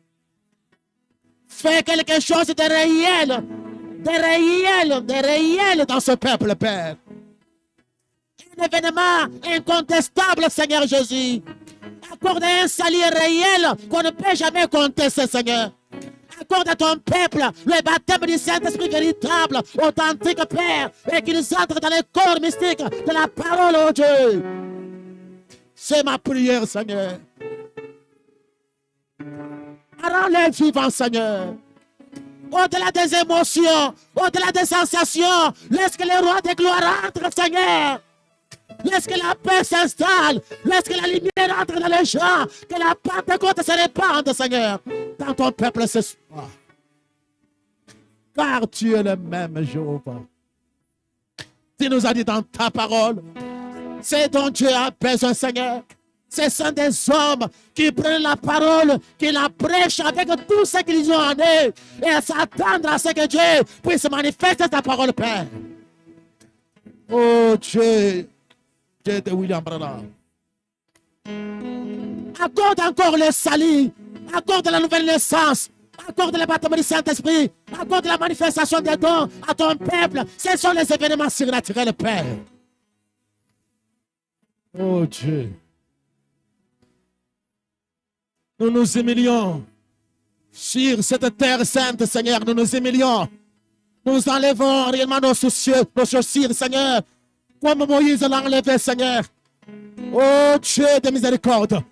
fais quelque chose de réel, de réel dans ce peuple, Père. Un événement incontestable, Seigneur Jésus. Accorde un salut réel qu'on ne peut jamais contester, Seigneur. Accorde à ton peuple le baptême du Saint-Esprit véritable, authentique, Père, et qu'ils entrent dans le corps mystique de la parole, oh Dieu. C'est ma prière, Seigneur. Rends-les vivants, Seigneur. Au-delà des émotions, au-delà des sensations, laisse que le roi de gloire entre, Seigneur. Laisse que la paix s'installe. Laisse que la lumière entre dans les gens. Que la Pentecôte se répande, Seigneur, dans ton peuple ce soir. Car tu es le même Jéhovah. Tu nous as dit dans ta parole, c'est dont Dieu a besoin, Seigneur. Ce sont des hommes qui prennent la parole, qui la prêchent avec tout ce qu'ils ont en eux et s'attendre à ce que Dieu puisse manifester sa parole, Père. Oh Dieu, Dieu de William Branham. Accorde encore le salut, accorde la nouvelle naissance, accorde le baptême du Saint-Esprit, accorde la manifestation des dons à ton peuple. Ce sont les événements surnaturels, Père. Oh Dieu. Nous nous humilions Sur cette terre sainte, Seigneur, nous nous humilions. Nous enlevons réellement nos chaussures, Seigneur, comme Moïse l'a enlevé, Seigneur. Oh Dieu de miséricorde,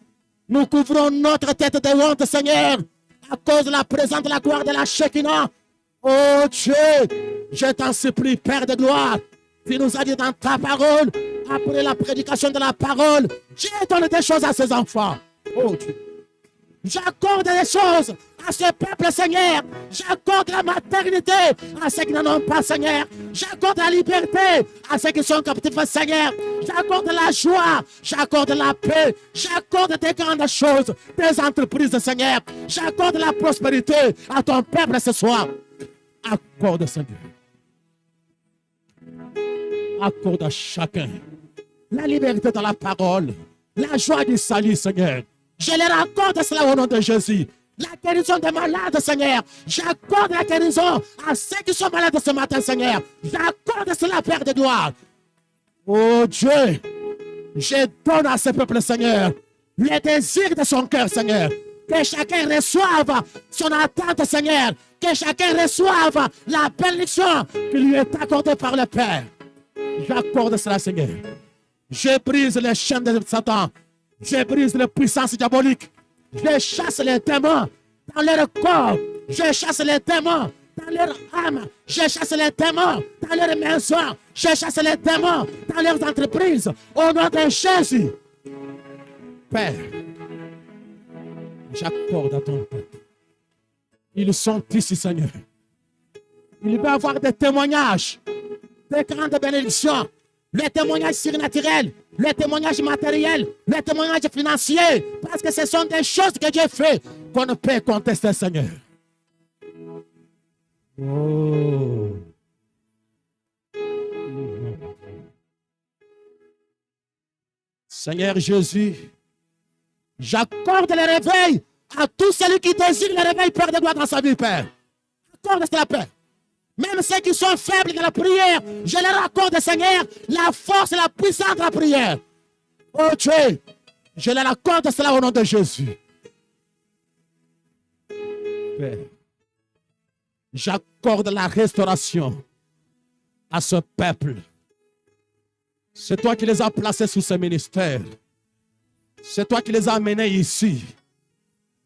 nous couvrons notre tête de honte, Seigneur, à cause de la présence de la gloire de la Shekinah. Oh Dieu, je t'en supplie, Père de gloire, tu nous as dit dans ta parole, après la prédication de la parole, Dieu donne des choses à ses enfants. Oh Dieu. J'accorde des choses à ce peuple, Seigneur. J'accorde la maternité à ceux qui n'en ont pas, Seigneur. J'accorde la liberté à ceux qui sont captifs, Seigneur. J'accorde la joie. J'accorde la paix. J'accorde des grandes choses, des entreprises, Seigneur. J'accorde la prospérité à ton peuple ce soir. Accorde, Seigneur. Accorde à chacun la liberté dans la parole, la joie du salut, Seigneur. Je leur accorde cela au nom de Jésus. La guérison des malades, Seigneur. J'accorde la guérison à ceux qui sont malades ce matin, Seigneur. J'accorde cela, Père de gloire. Oh Dieu, je donne à ce peuple, Seigneur, les désirs de son cœur, Seigneur. Que chacun reçoive son attente, Seigneur. Que chacun reçoive la bénédiction qui lui est accordée par le Père. J'accorde cela, Seigneur. Je brise les chaînes de Satan. Je brise les puissances diaboliques. Je chasse les démons dans leur corps. Je chasse les démons dans leur âme. Je chasse les démons dans leur maison. Je chasse les démons dans leurs entreprises. Au nom de Jésus. Père, j'accorde à ton peuple. Ils sont ici, Seigneur. Il va y avoir des témoignages, des grandes bénédictions, les témoignages surnaturels, les témoignages matériels, les témoignages financiers, parce que ce sont des choses que Dieu fait qu'on ne peut contester, Seigneur. Oh. Seigneur Jésus, j'accorde le réveil à tout celui qui désire le réveil, Père de gloire, dans sa vie, Père. Accorde la paix. Même ceux qui sont faibles dans la prière, je leur accorde, Seigneur, la force et la puissance de la prière. Oh Dieu, je leur accorde cela au nom de Jésus. Père, j'accorde la restauration à ce peuple. C'est toi qui les as placés sous ce ministère. C'est toi qui les as amenés ici.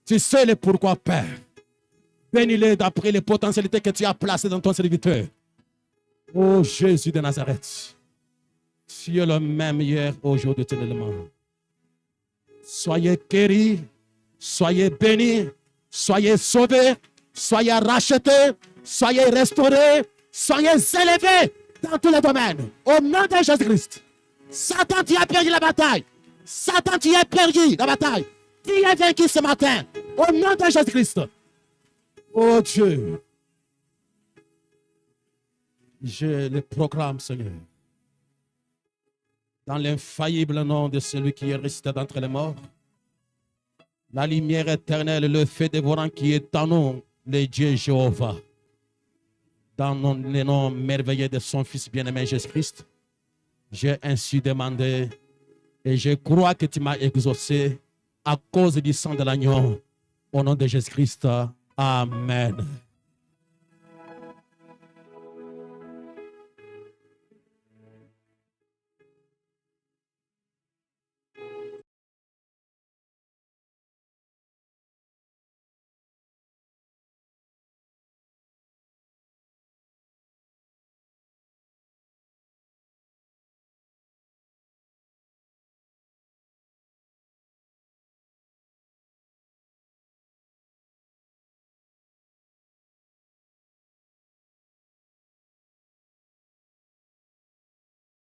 Tu sais le pourquoi, Père. Bénis-les d'après les potentialités que tu as placées dans ton serviteur. Oh Jésus de Nazareth, tu es le même hier, aujourd'hui, éternellement. Soyez guéris, soyez bénis, soyez sauvés, soyez rachetés, soyez restaurés, soyez élevés dans tous les domaines. Au nom de Jésus-Christ. Satan, tu as perdu la bataille. Satan, tu as perdu la bataille. Qui est vaincu ce matin? Au nom de Jésus-Christ. Oh Dieu, je le proclame, Seigneur, dans l'infaillible nom de celui qui est ressuscité d'entre les morts, la lumière éternelle, le feu dévorant qui est en nous, le Dieu Jéhovah, dans le nom merveilleux de son Fils bien-aimé Jésus-Christ, j'ai ainsi demandé et je crois que tu m'as exaucé à cause du sang de l'agneau, au nom de Jésus-Christ. Amen.